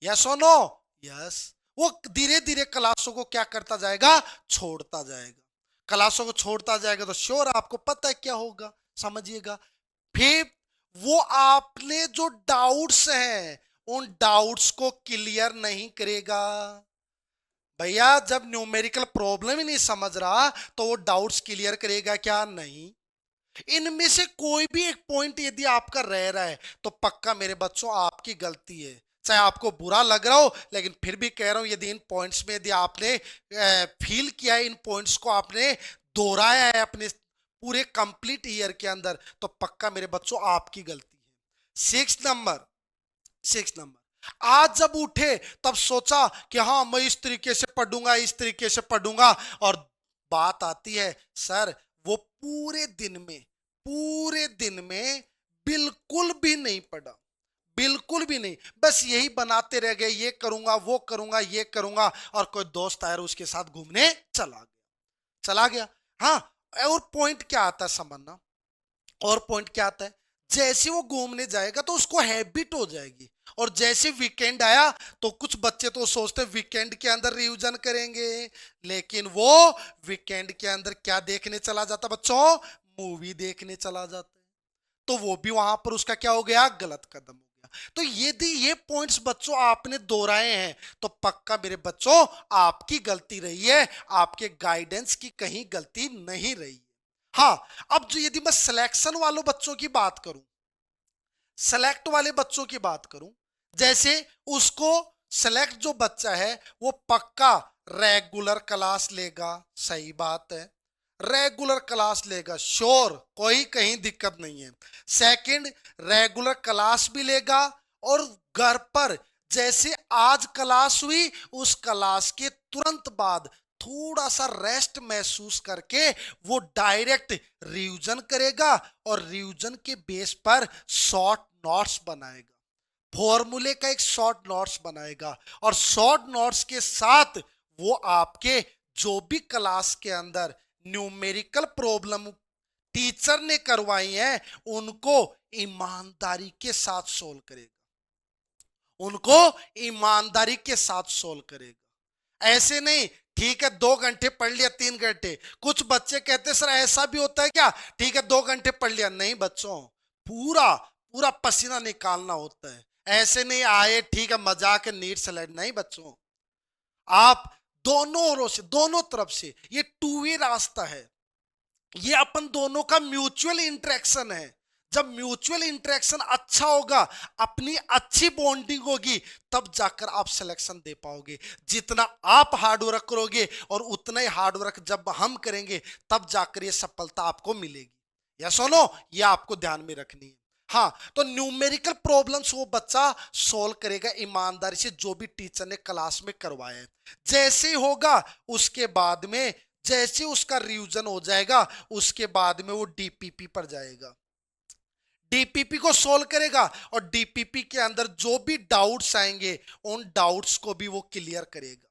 यस और नो? यस। वो धीरे धीरे क्लासों को क्या करता जाएगा? छोड़ता जाएगा। क्लासों को छोड़ता जाएगा तो श्योर आपको पता है क्या होगा, समझिएगा। फिर वो आपने जो डाउट्स हैं उन डाउट्स को क्लियर नहीं करेगा। भैया जब न्यूमेरिकल प्रॉब्लम ही नहीं समझ रहा तो वो डाउट्स क्लियर करेगा? क्या नहीं। इनमें से कोई भी एक पॉइंट यदि आपका रह रहा है तो पक्का मेरे बच्चों आपकी गलती है। चाहे आपको बुरा लग रहा हो, लेकिन फिर भी कह रहा हूं, यदि इन पॉइंट्स में यदि आपने फील किया है, इन पॉइंट्स को आपने दोहराया है अपने पूरे कंप्लीट ईयर के अंदर, तो पक्का मेरे बच्चों आपकी गलती है। सिक्स नंबर, आज जब उठे तब सोचा कि हाँ मैं इस तरीके से पढ़ूंगा, इस तरीके से पढ़ूंगा, और बात आती है सर वो पूरे दिन में बिल्कुल भी नहीं पढ़ा, बिल्कुल भी नहीं, बस यही बनाते रह गए, ये करूंगा, वो करूंगा, ये करूंगा, और कोई दोस्त आया उसके साथ घूमने चला गया। हाँ, और पॉइंट क्या आता है समझना, और पॉइंट क्या आता है, जैसे वो घूमने जाएगा तो उसको हैबिट हो जाएगी, और जैसे वीकेंड आया तो कुछ बच्चे तो सोचते वीकेंड के अंदर रिवीजन करेंगे, लेकिन वो वीकेंड के अंदर क्या देखने चला जाता बच्चों, मूवी देखने चला जाता है। तो वो भी वहां पर उसका क्या हो गया, गलत कदम हो गया। तो यदि ये पॉइंट्स बच्चों आपने दोहराए हैं तो पक्का मेरे बच्चों आपकी गलती रही है, आपके गाइडेंस की कहीं गलती नहीं रही है। हाँ, अब जो यदि मैं सिलेक्शन वालों बच्चों की बात करूं, सेलेक्ट वाले बच्चों की बात करूं, जैसे उसको सेलेक्ट जो बच्चा है वो पक्का रेगुलर क्लास लेगा, सही बात है, रेगुलर क्लास लेगा, श्योर, कोई कहीं दिक्कत नहीं है। सेकंड, रेगुलर क्लास भी लेगा और घर पर जैसे आज क्लास हुई उस क्लास के तुरंत बाद थोड़ा सा रेस्ट महसूस करके वो डायरेक्ट रिवीजन करेगा और रिवीजन के बेस पर शॉर्ट नोट्स बनाएगा, फॉर्मूले का एक शॉर्ट नोट्स बनाएगा और शॉर्ट नोट्स के साथ वो आपके जो भी क्लास के अंदर न्यूमेरिकल प्रॉब्लम टीचर ने करवाई है उनको ईमानदारी के साथ सोल्व करेगा, उनको ईमानदारी के साथ सोल्व करेगा। ऐसे नहीं ठीक है 2 घंटे पढ़ लिया 3 घंटे, कुछ बच्चे कहते सर ऐसा भी होता है क्या, ठीक है 2 घंटे पढ़ लिया, नहीं बच्चों, पूरा पूरा पसीना निकालना होता है। ऐसे नहीं आए ठीक है मजाक है नीट स्लाइड, नहीं बच्चों, आप दोनों ओरों से दोनों तरफ से ये टू वे रास्ता है, ये अपन दोनों का म्यूचुअल इंटरेक्शन है। जब म्यूचुअल इंटरेक्शन अच्छा होगा, अपनी अच्छी बॉन्डिंग होगी, तब जाकर आप सिलेक्शन दे पाओगे। जितना आप हार्ड वर्क करोगे और उतना ही हार्ड वर्क जब हम करेंगे तब जाकर ये सफलता आपको मिलेगी। या सुनो, ये आपको ध्यान में रखनी है। हाँ, तो न्यूमेरिकल प्रॉब्लम्स वो बच्चा सॉल्व करेगा ईमानदारी से जो भी टीचर ने क्लास में करवाया है। जैसे ही होगा उसके बाद में जैसे उसका रिवीजन हो जाएगा उसके बाद में वो डीपीपी पर जाएगा, डीपीपी को सोल्व करेगा और डीपीपी के अंदर जो भी डाउट्स आएंगे उन डाउट्स को भी वो क्लियर करेगा,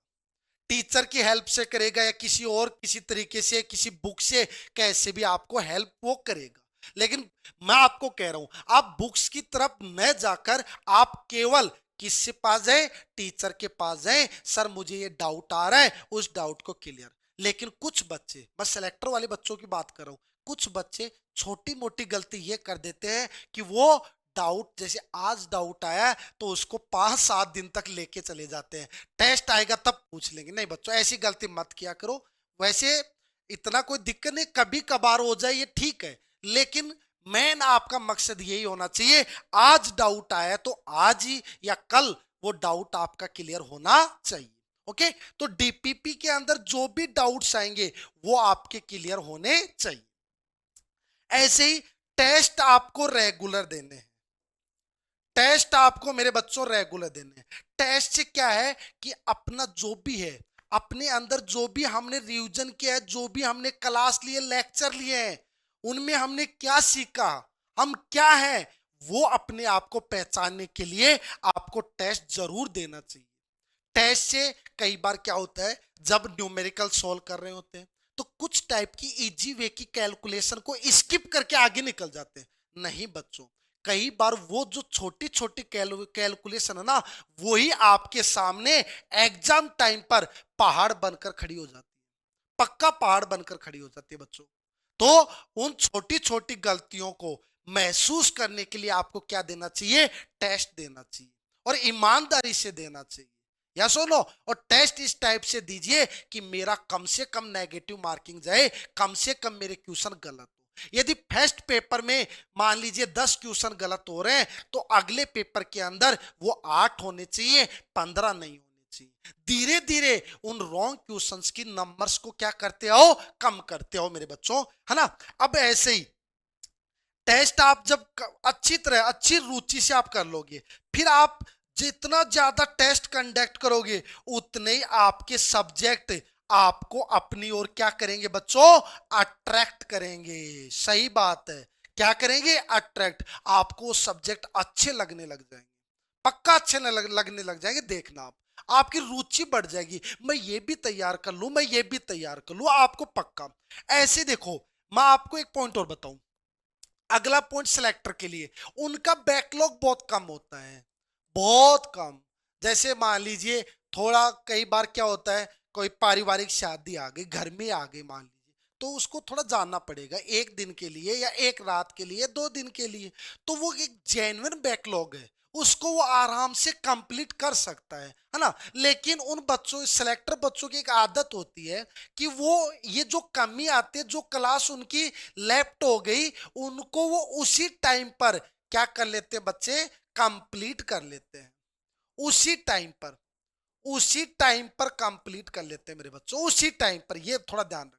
टीचर की हेल्प से करेगा या किसी और किसी तरीके से किसी बुक से कैसे भी आपको हेल्प वो करेगा। लेकिन मैं आपको कह रहा हूं आप बुक्स की तरफ न जाकर आप केवल किससे पास जाए, टीचर के पास जाए, सर मुझे ये डाउट आ रहा है, उस डाउट को क्लियर। लेकिन कुछ बच्चे, मैं सेलेक्टर वाले बच्चों की बात कर रहा हूं, कुछ बच्चे छोटी मोटी गलती ये कर देते हैं कि वो डाउट, जैसे आज डाउट आया तो उसको 5-7 दिन तक लेके चले जाते हैं, टेस्ट आएगा तब पूछ लेंगे। नहीं बच्चों, ऐसी गलती मत किया करो। वैसे इतना कोई दिक्कत नहीं, कभी कभार हो जाए ये ठीक है, लेकिन मेन आपका मकसद यही होना चाहिए आज डाउट आया तो आज ही या कल वो डाउट आपका क्लियर होना चाहिए। ओके, तो डीपीपी के अंदर जो भी डाउट्स आएंगे वो आपके क्लियर होने चाहिए। ऐसे ही टेस्ट आपको रेगुलर देने हैं, टेस्ट आपको मेरे बच्चों रेगुलर देने हैं। टेस्ट से क्या है कि अपना जो भी है, अपने अंदर जो भी हमने रिवीजन किया है, जो भी हमने क्लास लिए, लेक्चर लिए हैं, उनमें हमने क्या सीखा, हम क्या है, वो अपने आप को पहचानने के लिए आपको टेस्ट जरूर देना चाहिए। टेस्ट से कई बार क्या होता है, जब न्यूमेरिकल सॉल्व कर रहे होते हैं तो कुछ टाइप की इजी वे की कैलकुलेशन को स्किप करके आगे निकल जाते हैं। नहीं बच्चों, कई बार वो जो छोटी छोटी कैलकुलेशन है ना, वही आपके सामने एग्जाम टाइम पर पहाड़ बनकर खड़ी हो जाती है, पक्का पहाड़ बनकर खड़ी हो जाती है बच्चों। तो उन छोटी छोटी गलतियों को महसूस करने के लिए आपको क्या देना चाहिए, टेस्ट देना चाहिए और ईमानदारी से देना चाहिए। या सुनो, और टेस्ट इस टाइप से दीजिए कि मेरा कम से कम नेगेटिव मार्किंग जाए, कम से कम मेरे क्वेश्चन गलत हो। यदि फर्स्ट पेपर में मान लीजिए 10 क्वेश्चन गलत हो रहे हैं तो अगले पेपर के अंदर वो 8 होने चाहिए, 15 नहीं होने चाहिए। धीरे धीरे उन रॉन्ग क्वेश्चंस की नंबर्स को क्या करते हो, कम करते हो मेरे बच्चों, है ना। अब ऐसे ही टेस्ट आप जब अच्छी तरह अच्छी रुचि से आप कर लोगे, फिर आप जितना ज्यादा टेस्ट कंडक्ट करोगे उतने ही आपके सब्जेक्ट आपको अपनी ओर क्या करेंगे बच्चों, अट्रैक्ट करेंगे। सही बात है, क्या करेंगे, अट्रैक्ट, आपको सब्जेक्ट अच्छे लगने लग जाएंगे, पक्का अच्छे लगने लग जाएंगे। देखना आप, आपकी रुचि बढ़ जाएगी, मैं ये भी तैयार कर लूं, मैं ये भी तैयार कर लूं, आपको पक्का। ऐसे देखो, मैं आपको एक पॉइंट और बताऊं, अगला पॉइंट सिलेक्टर के लिए, उनका बैकलॉग बहुत कम होता है, बहुत कम। जैसे मान लीजिए थोड़ा कई बार क्या होता है, कोई पारिवारिक शादी आ गई, घर में आ गई मान लीजिए, तो उसको थोड़ा जानना पड़ेगा एक दिन के लिए या एक रात के लिए, 2 दिन के लिए। तो वो एक जेन्युइन बैकलॉग है, उसको वो आराम से कंप्लीट कर सकता है ना। लेकिन उन बच्चों, सिलेक्टर बच्चों की एक आदत होती है कि वो ये जो कमी आती है, जो क्लास उनकी लेफ्ट हो गई, उनको वो उसी टाइम पर क्या कर लेते हैं बच्चे, कंप्लीट कर लेते हैं। उसी टाइम पर, उसी टाइम पर कंप्लीट कर लेते हैं मेरे बच्चों, उसी टाइम पर, ये थोड़ा ध्यान रखना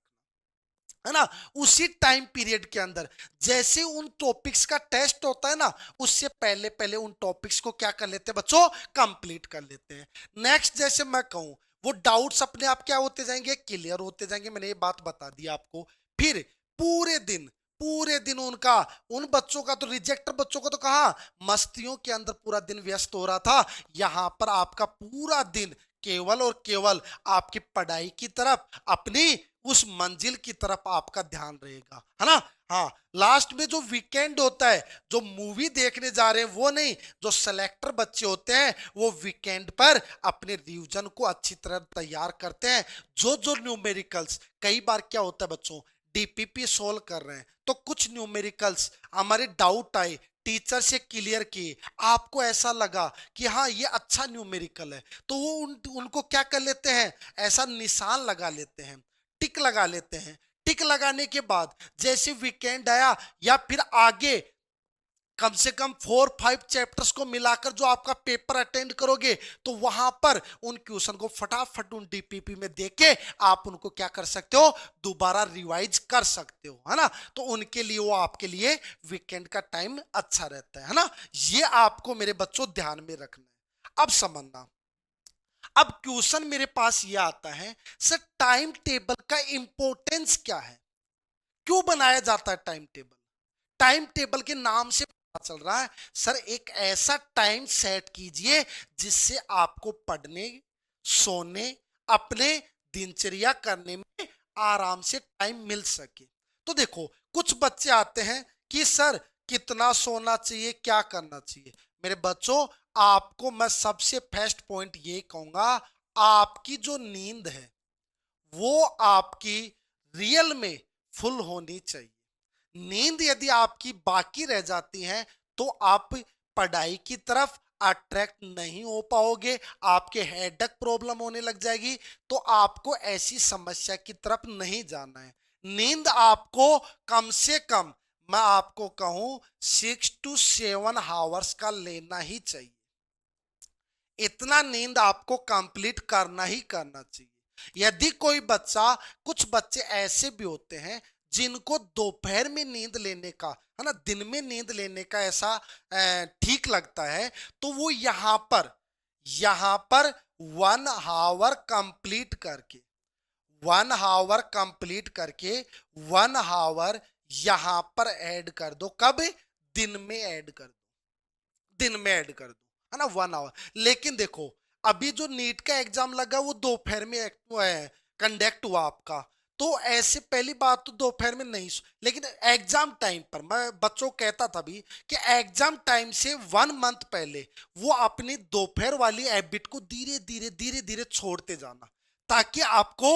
है ना। उसी टाइम पीरियड के अंदर जैसे उन टॉपिक्स का टेस्ट होता है ना, उससे पहले पहले उन टॉपिक्स को क्या कर लेते हैं बच्चों, कंप्लीट कर लेते हैं। नेक्स्ट, जैसे मैं कहूं, वो डाउट्स अपने आप क्या होते जाएंगे, क्लियर होते जाएंगे। मैंने ये बात बता दी आपको। फिर पूरे दिन, पूरे दिन उनका, उन बच्चों का तो, रिजेक्टर बच्चों का तो कहा मस्तियों के अंदर पूरा दिन व्यस्त हो रहा था, यहां पर आपका पूरा दिन केवल और केवल आपकी पढ़ाई की तरफ, अपनी उस मंजिल की तरफ आपका ध्यान रहेगा, है ना। हाँ, लास्ट में जो वीकेंड होता है, जो मूवी देखने जा रहे हैं वो नहीं, जो सेलेक्टर बच्चे होते हैं वो वीकेंड पर अपने रिवीजन को अच्छी तरह तैयार करते हैं। जो जो न्यूमेरिकल्स, कई बार क्या होता है बच्चों, डीपीपी सोल्व कर रहे हैं तो कुछ न्यूमेरिकल्स हमारे डाउट आए, टीचर से क्लियर किए, आपको ऐसा लगा कि हाँ ये अच्छा न्यूमेरिकल है, तो वो उनको क्या कर लेते हैं, ऐसा निशान लगा लेते हैं, टिक लगा लेते हैं। टिक लगाने के बाद जैसे वीकेंड आया या फिर आगे कम से कम 4-5 चैप्टर्स को मिलाकर जो आपका पेपर अटेंड करोगे, तो वहां पर उन क्वेश्चन को फटाफट उन डीपीपी में देके आप उनको क्या कर सकते हो, दोबारा रिवाइज कर सकते हो, है ना। तो उनके लिए, वो आपके लिए वीकेंड का टाइम अच्छा रहता है ना। ये आपको मेरे बच्चों ध्यान में रखना है। अब समझना, अब क्वेश्चन मेरे पास ये आता है, सर टाइम टेबल का इंपॉर्टेंस क्या है, क्यों बनाया जाता है टाइम टेबल। टाइम टेबल के नाम से पता चल रहा है, सर एक ऐसा टाइम सेट कीजिए जिससे आपको पढ़ने, सोने, अपने दिनचर्या करने में आराम से टाइम मिल सके। तो देखो, कुछ बच्चे आते हैं कि सर कितना सोना चाहिए, क्या करना चाहिए। मेरे बच्चों, आपको मैं सबसे फर्स्ट पॉइंट ये कहूंगा, आपकी जो नींद है वो आपकी रियल में फुल होनी चाहिए। नींद यदि आपकी बाकी रह जाती है तो आप पढ़ाई की तरफ अट्रैक्ट नहीं हो पाओगे, आपके हेडेक प्रॉब्लम होने लग जाएगी, तो आपको ऐसी समस्या की तरफ नहीं जाना है। नींद आपको कम से कम, मैं आपको कहूं, 6 to 7 आवर्स का लेना ही चाहिए। इतना नींद आपको कंप्लीट करना ही करना चाहिए। यदि कोई बच्चा, कुछ बच्चे ऐसे भी होते हैं जिनको दोपहर में नींद लेने का, है ना, दिन में नींद लेने का ऐसा ठीक लगता है, तो वो यहां पर 1 आवर कंप्लीट करके, 1 आवर कंप्लीट करके 1 आवर यहां पर ऐड कर दो। कब, दिन में ऐड कर दो, दिन में ऐड कर दो, है ना, 1 आवर। लेकिन देखो, अभी जो नीट का एग्जाम लगा वो दोपहर में कंडक्ट हुआ आपका, तो ऐसे पहली बात तो दोपहर में नहीं लेकिन एग्जाम टाइम पर मैं बच्चों को कहता था भी कि एग्जाम टाइम से 1 मंथ पहले वो अपनी दोपहर वाली हैबिट को धीरे धीरे धीरे धीरे छोड़ते जाना, ताकि आपको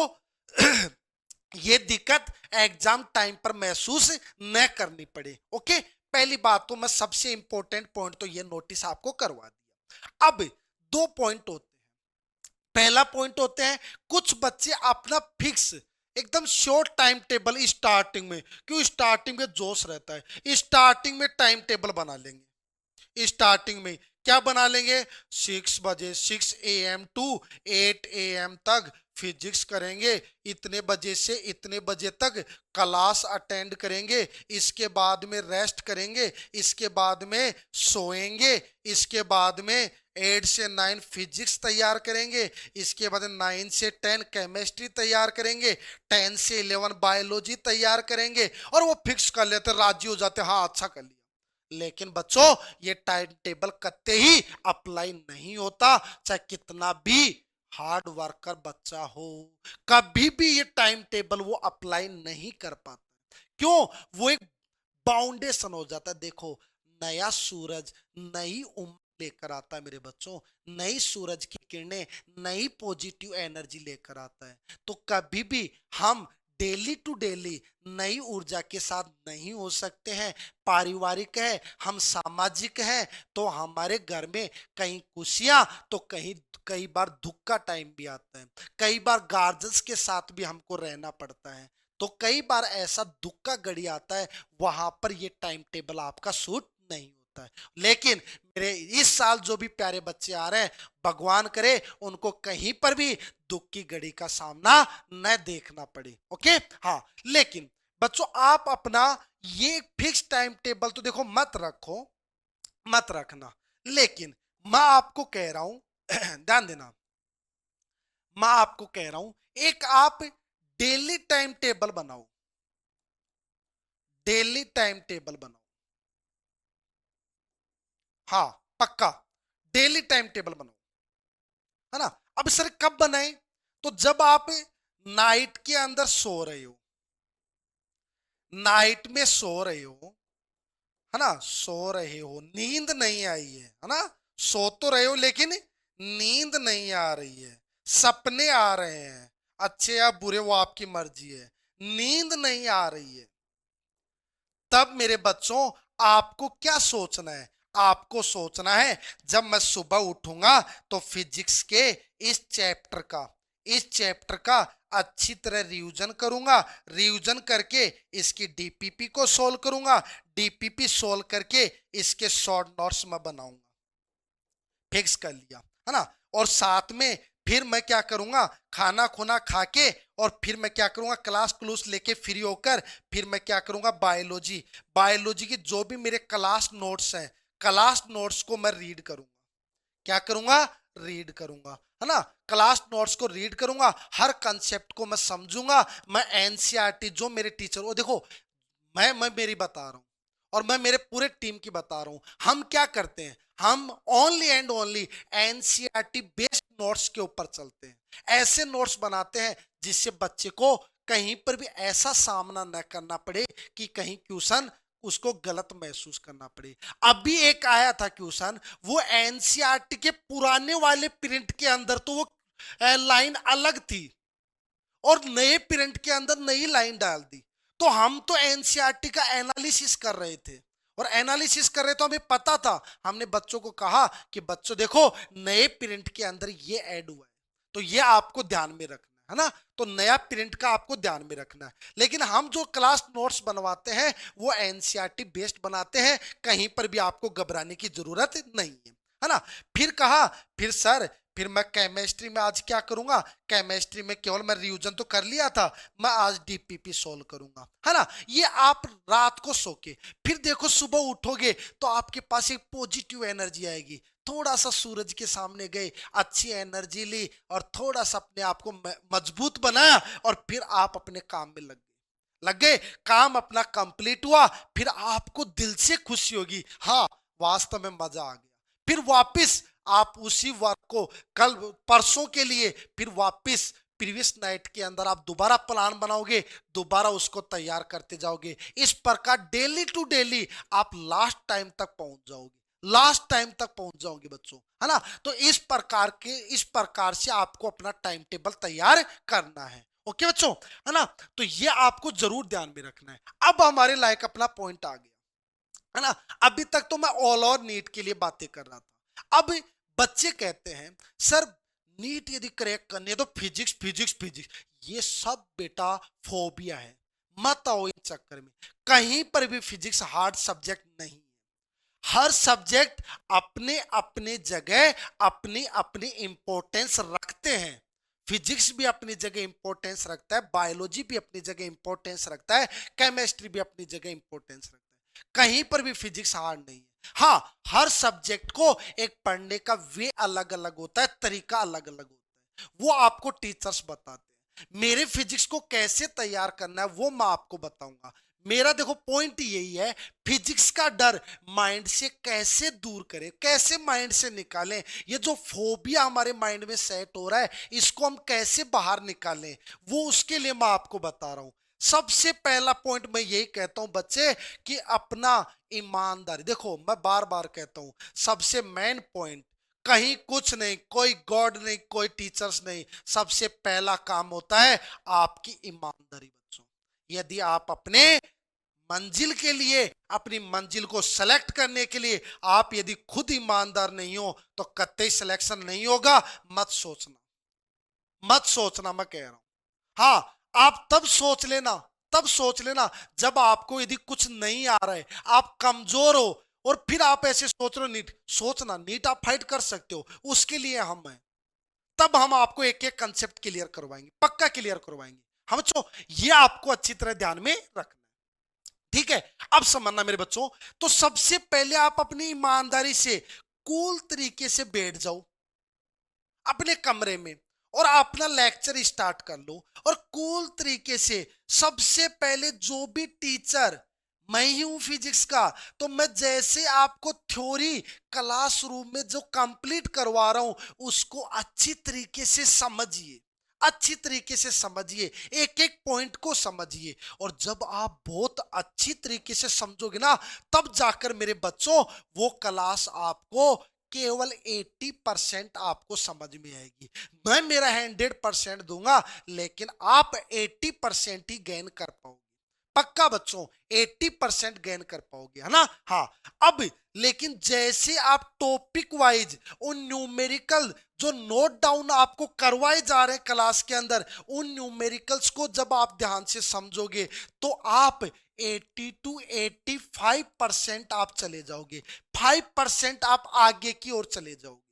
ये दिक्कत एग्जाम टाइम पर महसूस न करनी पड़े। ओके, पहली बात तो मैं सबसे इंपॉर्टेंट पॉइंट तो ये नोटिस आपको करवा दिया। अब 2 पॉइंट होते हैं। पहला पॉइंट होते हैं, कुछ बच्चे अपना फिक्स एकदम शॉर्ट टाइम टेबल स्टार्टिंग में, क्यों, स्टार्टिंग में जोश रहता है, स्टार्टिंग में टाइम टेबल बना लेंगे। स्टार्टिंग में क्या बना लेंगे, 6 बजे, 6 AM टू 8 AM तक फिजिक्स करेंगे, इतने बजे से इतने बजे तक क्लास अटेंड करेंगे, इसके बाद में रेस्ट करेंगे, इसके बाद में सोएंगे, इसके बाद में 8 से 9 फिजिक्स तैयार करेंगे, इसके बाद 9 से 10 केमिस्ट्री तैयार करेंगे, 10 से 11 बायोलॉजी तैयार करेंगे, और वो फिक्स कर लेते, राजी हो जाते, हाँ अच्छा कर लिया। लेकिन बच्चों, ये टाइम टेबल कत्ते ही अप्लाई नहीं होता, चाहे कितना भी हार्ड वर्कर बच्चा हो, कभी भी ये टाइम टेबल वो अप्लाई नहीं कर पाता। क्यों, वो एक बाउंडेशन हो जाता है। देखो, नया सूरज, नई उम्र लेकर आता है मेरे बच्चों, नई सूरज की किरणें नई पॉजिटिव एनर्जी लेकर आता है। तो कभी भी हम डेली टू डेली नई ऊर्जा के साथ नहीं हो सकते हैं। पारिवारिक है, हम सामाजिक है, तो हमारे घर में कहीं खुशियां तो कहीं कई बार दुख का टाइम भी आता है। कई बार गार्जियंस के साथ भी हमको रहना पड़ता है, तो कई बार ऐसा दुख का घड़ी आता है, वहां पर ये टाइम टेबल आपका सूट नहीं होता है। लेकिन मेरे इस साल जो भी प्यारे बच्चे आ रहे हैं, भगवान करे उनको कहीं पर भी दुख की घड़ी का सामना न देखना पड़े। ओके, हाँ। लेकिन बच्चों आप अपना ये फिक्स टाइम टेबल तो देखो मत रखो, मत रखना, लेकिन मैं आपको कह रहा हूं ध्यान देना, मैं आपको कह रहा हूं एक आप डेली टाइम टेबल बनाओ, डेली टाइम टेबल बनाओ। हाँ, पक्का डेली टाइम टेबल बनाओ, है ना। अब सर कब बनाए? तो जब आप नाइट के अंदर सो रहे हो, नाइट में सो रहे हो, है ना, सो रहे हो, नींद नहीं आई है ना, सो तो रहे हो लेकिन नींद नहीं आ रही है, सपने आ रहे हैं, अच्छे या बुरे वो आपकी मर्जी है, नींद नहीं आ रही है, तब मेरे बच्चों आपको क्या सोचना है? आपको सोचना है जब मैं सुबह उठूंगा तो फिजिक्स के इस चैप्टर का अच्छी तरह रिवीजन करूंगा, रिवीजन करके इसकी डीपीपी को सोल्व करूंगा, डीपीपी सोल्व करके इसके शॉर्ट नोट्स में बनाऊंगा। फिक्स कर लिया, है ना। और साथ में फिर मैं क्या करूंगा, खाना खुना खा के और फिर मैं क्या करूंगा, क्लास क्लूस लेके फ्री होकर फिर मैं क्या करूंगा, बायोलॉजी बायोलॉजी की जो भी मेरे क्लास नोट्स हैं, क्लास नोट्स को मैं रीड करूंगा। क्या करूंगा? रीड करूंगा, है ना। क्लास नोट्स को रीड करूंगा, हर कंसेप्ट को मैं समझूंगा। मैं एनसीईआरटी जो मेरे टीचर, वो देखो मैं मेरी बता रहा हूं और मैं मेरे पूरे टीम की बता रहा हूं। हम क्या करते हैं, हम only and only NCERT based notes के ऊपर चलते हैं। ऐसे नोट्स बनाते हैं जिससे बच्चे को कहीं पर भी ऐसा सामना न करना पड़े कि कहीं क्वेश्चन उसको गलत महसूस करना पड़े। अभी एक आया था क्वेश्चन, वो एनसीईआरटी के पुराने वाले प्रिंट के अंदर तो वो लाइन अलग थी और नए प्रिंट के अंदर नई लाइन डाल दी। तो हम तो एनसीईआरटी का एनालिसिस कर रहे थे, और एनालिसिस कर रहे तो हमें पता था, हमने बच्चों को कहा कि बच्चों देखो नए प्रिंट के अंदर ये ऐड हुआ है, तो ये आपको ध्यान में रखना है ना। तो नया प्रिंट का आपको ध्यान में रखना है। लेकिन हम जो क्लास नोट्स बनवाते हैं वो एनसीईआरटी बेस्ड बनाते हैं, कहीं पर भी आपको घबराने की जरूरत नहीं है ना। फिर कहा, फिर सर फिर मैं केमिस्ट्री में आज क्या करूंगा, केमिस्ट्री में केवल मैं रिवीजन तो कर लिया था, मैं आज डीपीपी सोल्व करूंगा, है ना। ये आप रात को सो के फिर देखो सुबह उठोगे तो आपके पास एक पॉजिटिव एनर्जी आएगी। थोड़ा सा सूरज के सामने गए, अच्छी एनर्जी ली और थोड़ा सा अपने आप को मजबूत बनाया और फिर आप अपने काम में लग गए, काम अपना कंप्लीट हुआ, फिर आपको दिल से खुशी होगी, हाँ वास्तव में मजा आ गया। फिर वापस आप उसी वर्क को कल परसों के लिए फिर वापस प्रीवियस नाइट के अंदर आप दोबारा प्लान बनाओगे, दोबारा उसको तैयार करते जाओगे। इस प्रकार डेली टू डेली आप लास्ट टाइम तक पहुंच जाओगे, लास्ट टाइम तक पहुंच जाओगे बच्चों, है ना। तो इस प्रकार से आपको अपना टाइम टेबल तैयार करना है। ओके बच्चों, है ना। तो ये आपको जरूर ध्यान में रखना है। अब हमारे लायक अपना पॉइंट आ गया, है ना। अभी तक तो मैं ऑल और नीट के लिए बातें कर रहा था। अब बच्चे कहते हैं सर नीट यदि क्रैक करनी है तो फिजिक्स फिजिक्स फिजिक्स, ये सब बेटा फोबिया है, मत आओ इन चक्कर में। कहीं पर भी फिजिक्स हार्ड सब्जेक्ट नहीं है। हर सब्जेक्ट अपने अपने जगह अपनी अपनी इंपॉर्टेंस रखते हैं। फिजिक्स भी अपनी जगह इंपॉर्टेंस रखता है, बायोलॉजी भी अपनी जगह इंपॉर्टेंस रखता है, केमिस्ट्री भी अपनी जगह इंपॉर्टेंस रखता है। कहीं पर भी फिजिक्स हार्ड नहीं है। हाँ, हर सब्जेक्ट को एक पढ़ने का वे अलग अलग होता है, तरीका अलग अलग होता है, वो आपको टीचर्स बताते हैं। मेरे फिजिक्स को कैसे तैयार करना है वो मैं आपको बताऊंगा। मेरा देखो पॉइंट यही है, फिजिक्स का डर माइंड से कैसे दूर करें, कैसे माइंड से निकालें। ये जो फोबिया हमारे माइंड में सेट हो रहा है, इसको हम कैसे बाहर निकालें, वो उसके लिए मैं आपको बता रहा हूं। सबसे पहला पॉइंट मैं यही कहता हूं बच्चे कि अपना ईमानदारी, देखो मैं बार बार कहता हूं, सबसे मेन पॉइंट, कहीं कुछ नहीं, कोई गॉड नहीं, कोई टीचर्स नहीं, सबसे पहला काम होता है आपकी ईमानदारी बच्चों। यदि आप अपने मंजिल के लिए, अपनी मंजिल को सेलेक्ट करने के लिए आप यदि खुद ईमानदार नहीं हो तो कतई सिलेक्शन नहीं होगा। मत सोचना, मत सोचना, मैं कह रहा हूं। हाँ, आप तब सोच लेना, तब सोच लेना जब आपको यदि कुछ नहीं आ रहा है, आप कमजोर हो और फिर आप ऐसे सोच रहे हो नीट, सोचना नीट आप फाइट कर सकते हो, उसके लिए हम हैं। तब हम आपको एक एक कंसेप्ट क्लियर करवाएंगे, पक्का क्लियर करवाएंगे हम। तो ये आपको अच्छी तरह ध्यान में रखना, ठीक है। अब समझना मेरे बच्चों, तो सबसे पहले आप अपनी ईमानदारी से कूल तरीके से बैठ जाओ अपने कमरे में और अपना लेक्चर स्टार्ट कर लो। और कूल तरीके से सबसे पहले जो भी टीचर, मैं ही हूं फिजिक्स का, तो मैं जैसे आपको थ्योरी क्लासरूम में जो कंप्लीट करवा रहा हूं उसको अच्छी तरीके से समझिए, अच्छी तरीके से समझिए, एक एक पॉइंट को समझिए। और जब आप बहुत अच्छी तरीके से समझोगे ना, तब जाकर मेरे बच्चों वो क्लास आपको केवल 80% आपको समझ में आएगी। मैं मेरा 100% दूंगा, लेकिन आप 80% ही गेन कर पाओगे, पक्का बच्चों 80% गेन कर पाओगे, है ना। हाँ, अब लेकिन जैसे आप टॉपिक वाइज उन न्यूमेरिकल जो नोट डाउन आपको करवाए जा रहे हैं क्लास के अंदर, उन न्यूमेरिकल्स को जब आप ध्यान से समझोगे तो आप 80 to 85% आप चले जाओगे, 5% आप आगे की ओर चले जाओगे,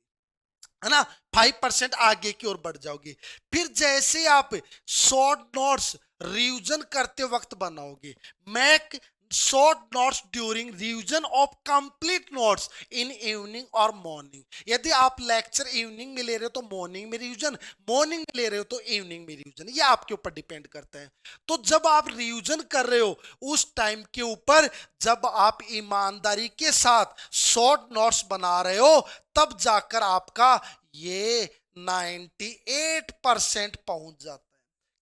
है ना, 5% आगे की ओर बढ़ जाओगे। फिर जैसे आप शॉर्ट नोट्स रिवीजन करते वक्त बनाओगे, make short notes during revision of complete notes in evening और मॉर्निंग। यदि आप लेक्चर इवनिंग में ले रहे हो तो मॉर्निंग में रिवीजन, मॉर्निंग में ले रहे हो तो इवनिंग में रिवीजन, ये आपके ऊपर डिपेंड करता है। तो जब आप रिवीजन कर रहे हो उस टाइम के ऊपर, जब आप ईमानदारी के साथ शॉर्ट नोट्स बना रहे हो, तब जाकर आपका ये 98% पहुंच जाता है।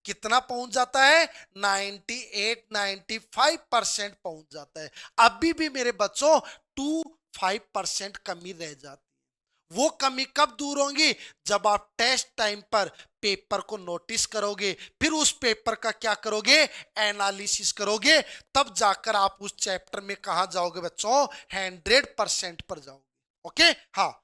कितना पहुंच जाता है? 98 95% पहुंच जाता है। अभी भी मेरे बच्चों 2-5% कमी रह जाती है। वो कमी कब दूर होगी? जब आप टेस्ट टाइम पर पेपर को नोटिस करोगे, फिर उस पेपर का क्या करोगे? एनालिसिस करोगे, तब जाकर आप उस चैप्टर में कहां जाओगे बच्चों? 100% पर जाओगे। ओके, हाँ,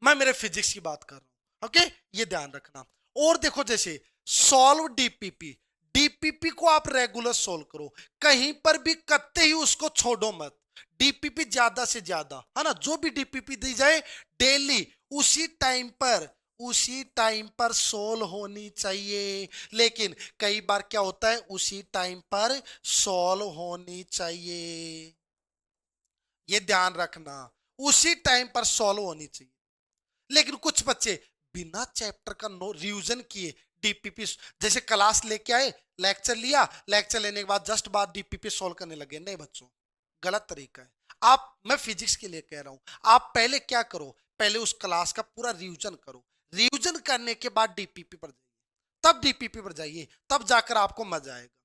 मैं मेरे फिजिक्स की बात कर रहा हूं, ओके, ये ध्यान रखना। और देखो, जैसे सॉल्व डीपीपी, डीपीपी को आप रेगुलर सोल्व करो, कहीं पर भी कत्ते ही उसको छोड़ो मत। डीपीपी ज्यादा से ज्यादा, है ना, जो भी डीपीपी दी जाए डेली उसी टाइम पर, उसी टाइम पर सोल्व होनी चाहिए। लेकिन कई बार क्या होता है, उसी टाइम पर सोल्व होनी चाहिए, ये ध्यान रखना, उसी टाइम पर सोल्व होनी चाहिए। लेकिन कुछ बच्चे बिना चैप्टर का नो रिवीजन किए डीपीपी, जैसे क्लास लेके आए, लेक्चर लिया, लेक्चर लेने के बाद जस्ट बाद डीपीपी सॉल्व करने लगे। नहीं बच्चों, गलत तरीका है। आप, मैं फिजिक्स के लिए कह रहा हूं, आप पहले क्या करो, पहले उस क्लास का पूरा रिवीजन करो, रिवीजन करने के बाद डीपीपी पर जाइए, तब डीपीपी पर जाइए, तब जाकर आपको मजा आएगा।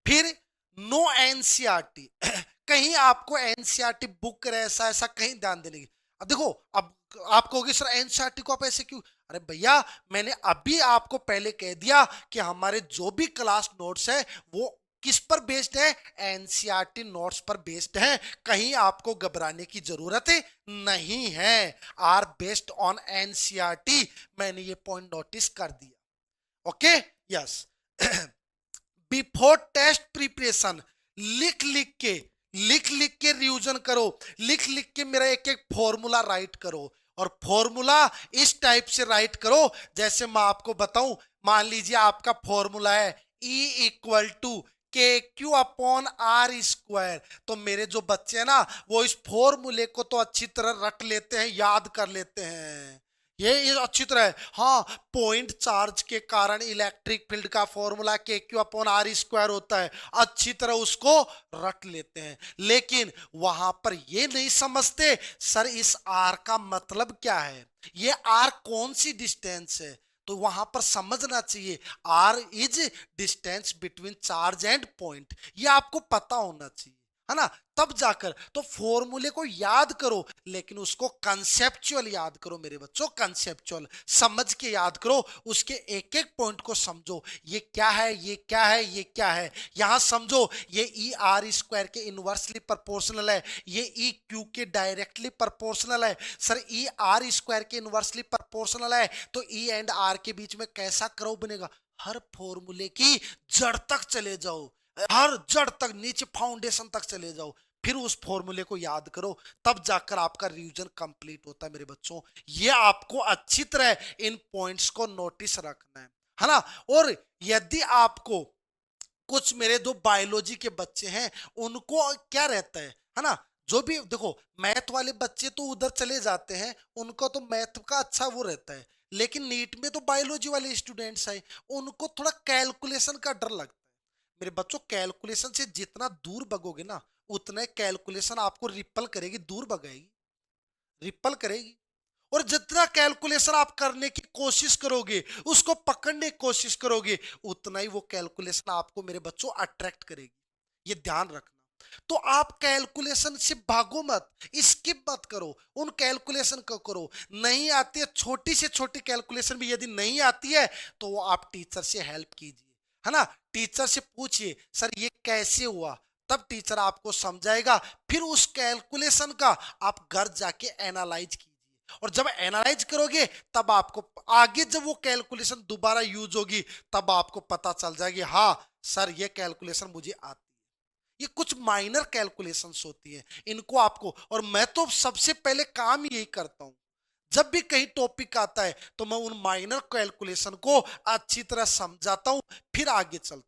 फिर नो एनसीईआरटी, कहीं आपको एनसीईआरटी बुक ऐसा ऐसा कहीं ध्यान देने की। अब देखो, अब आप कहोगे सर एनसीईआरटी को आप ऐसे क्यों? अरे भैया, मैंने अभी आपको पहले कह दिया कि हमारे जो भी क्लास नोट्स है वो किस पर बेस्ड है? एनसीईआरटी नोट्स पर बेस्ड है, कहीं आपको घबराने की जरूरत नहीं है। आर बेस्ड ऑन एनसीईआरटी, मैंने ये पॉइंट नोटिस कर दिया। Okay, yes. Before test preparation, लिख लिख के, लिख लिख के रिवीजन करो, लिख लिख के मेरा एक एक फॉर्मूला राइट करो। और फॉर्मूला इस टाइप से राइट करो, जैसे मैं आपको बताऊं, मान लीजिए आपका फॉर्मूला है E इक्वल टू के क्यू अपॉन आर स्क्वायर। तो मेरे जो बच्चे हैं ना, वो इस फॉर्मूले को तो अच्छी तरह रट लेते हैं, याद कर लेते हैं, ये अच्छी तरह है। हाँ, पॉइंट चार्ज के कारण इलेक्ट्रिक फील्ड का फॉर्मूला के क्यू अपॉन आर स्क्वायर होता है, अच्छी तरह उसको रट लेते हैं। लेकिन वहां पर ये नहीं समझते सर इस आर का मतलब क्या है, ये आर कौन सी डिस्टेंस है। तो वहां पर समझना चाहिए R is distance between charge and point, ये आपको पता होना चाहिए, है ना। तब जाकर तो फॉर्मूले को याद करो, लेकिन उसको कंसेप्चुअल याद करो मेरे बच्चों, कंसेप्चुअल समझ के याद करो, उसके एक एक पॉइंट को समझो, ये क्या है, ये क्या है, ये क्या है। यहां समझो ये ई आर स्क्वायर के इनवर्सली प्रोपोर्शनल है, ये ई क्यू के डायरेक्टली प्रोपोर्शनल है। सर ई आर स्क्वायर के इनवर्सली प्रोपोर्शनल है तो ई एंड आर के बीच में कैसा कर्व बनेगा। हर फॉर्मूले की जड़ तक चले जाओ, हर जड़ तक, नीचे फाउंडेशन तक चले जाओ, फिर उस फॉर्मूले को याद करो, तब जाकर आपका रिवीजन कंप्लीट होता है मेरे बच्चों। ये आपको अच्छी तरह इन पॉइंट्स को नोटिस रखना है ना। और यदि आपको कुछ मेरे दो बायोलॉजी के बच्चे हैं, उनको क्या रहता है ना, जो भी देखो मैथ वाले बच्चे तो उधर चले जाते हैं, उनको तो मैथ का अच्छा वो रहता है, लेकिन नीट में तो बायोलॉजी वाले स्टूडेंट्स हैं, उनको थोड़ा कैलकुलेशन का डर लगता है। मेरे बच्चों कैलकुलेशन से जितना दूर भगोगे ना, उतने कैलकुलेशन आपको रिपल करेगी, दूर भगाएगी, रिपल करेगी। और जितना कैलकुलेशन आप करने की कोशिश करोगे, उसको पकड़ने की कोशिश करोगे, उतना ही वो कैलकुलेशन आपको मेरे बच्चों अट्रैक्ट करेगी, ये ध्यान रखना। तो आप कैलकुलेशन से भागो मत, स्किप मत करो, उन कैलकुलेशन को करो। नहीं आती है, छोटी से छोटी कैलकुलेशन भी यदि नहीं आती है तो वो आप टीचर से हेल्प कीजिए, है ना। टीचर से पूछिए सर ये कैसे हुआ, तब टीचर आपको समझाएगा। फिर उस कैलकुलेशन का आप घर जाके एनालाइज कीजिए, और जब एनालाइज करोगे तब आपको आगे जब वो कैलकुलेशन दोबारा यूज होगी, तब आपको पता चल जाएगी हाँ सर ये कैलकुलेशन मुझे आती है। ये कुछ माइनर कैलकुलेशंस होती है, इनको आपको, और मैं तो सबसे पहले काम यही करता हूं, जब भी कहीं टॉपिक आता है तो मैं उन माइनर कैलकुलेशन को अच्छी तरह समझाता हूं, फिर आगे चलता हूं,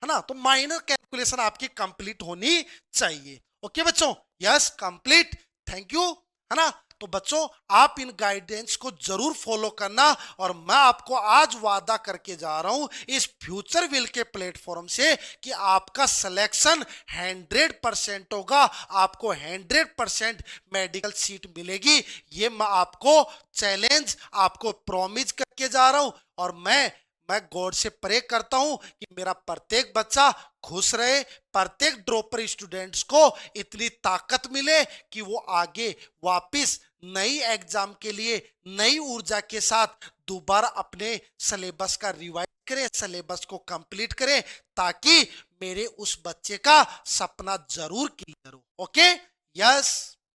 है ना। तो माइनर कैलकुलेशन आपकी कंप्लीट होनी चाहिए। ओके बच्चों, यस कंप्लीट, थैंक यू, है ना। तो बच्चों आप इन गाइडेंस को जरूर फॉलो करना, और मैं आपको आज वादा करके जा रहा हूं इस फ्यूचर विल के प्लेटफॉर्म से कि आपका सिलेक्शन 100% होगा, आपको 100% मेडिकल सीट मिलेगी। ये मैं आपको चैलेंज, आपको प्रॉमिस करके जा रहा हूं, और मैं गॉड से प्रे करता हूं कि मेरा प्रत्येक बच्चा खुश रहे, प्रत्येक ड्रॉपर स्टूडेंट्स को इतनी ताकत मिले कि वो आगे वापस नई एग्जाम के लिए नई ऊर्जा के साथ दोबारा अपने सिलेबस का रिवाइज करें, सिलेबस को कंप्लीट करें, ताकि मेरे उस बच्चे का सपना जरूर क्लियर हो। Okay, yes.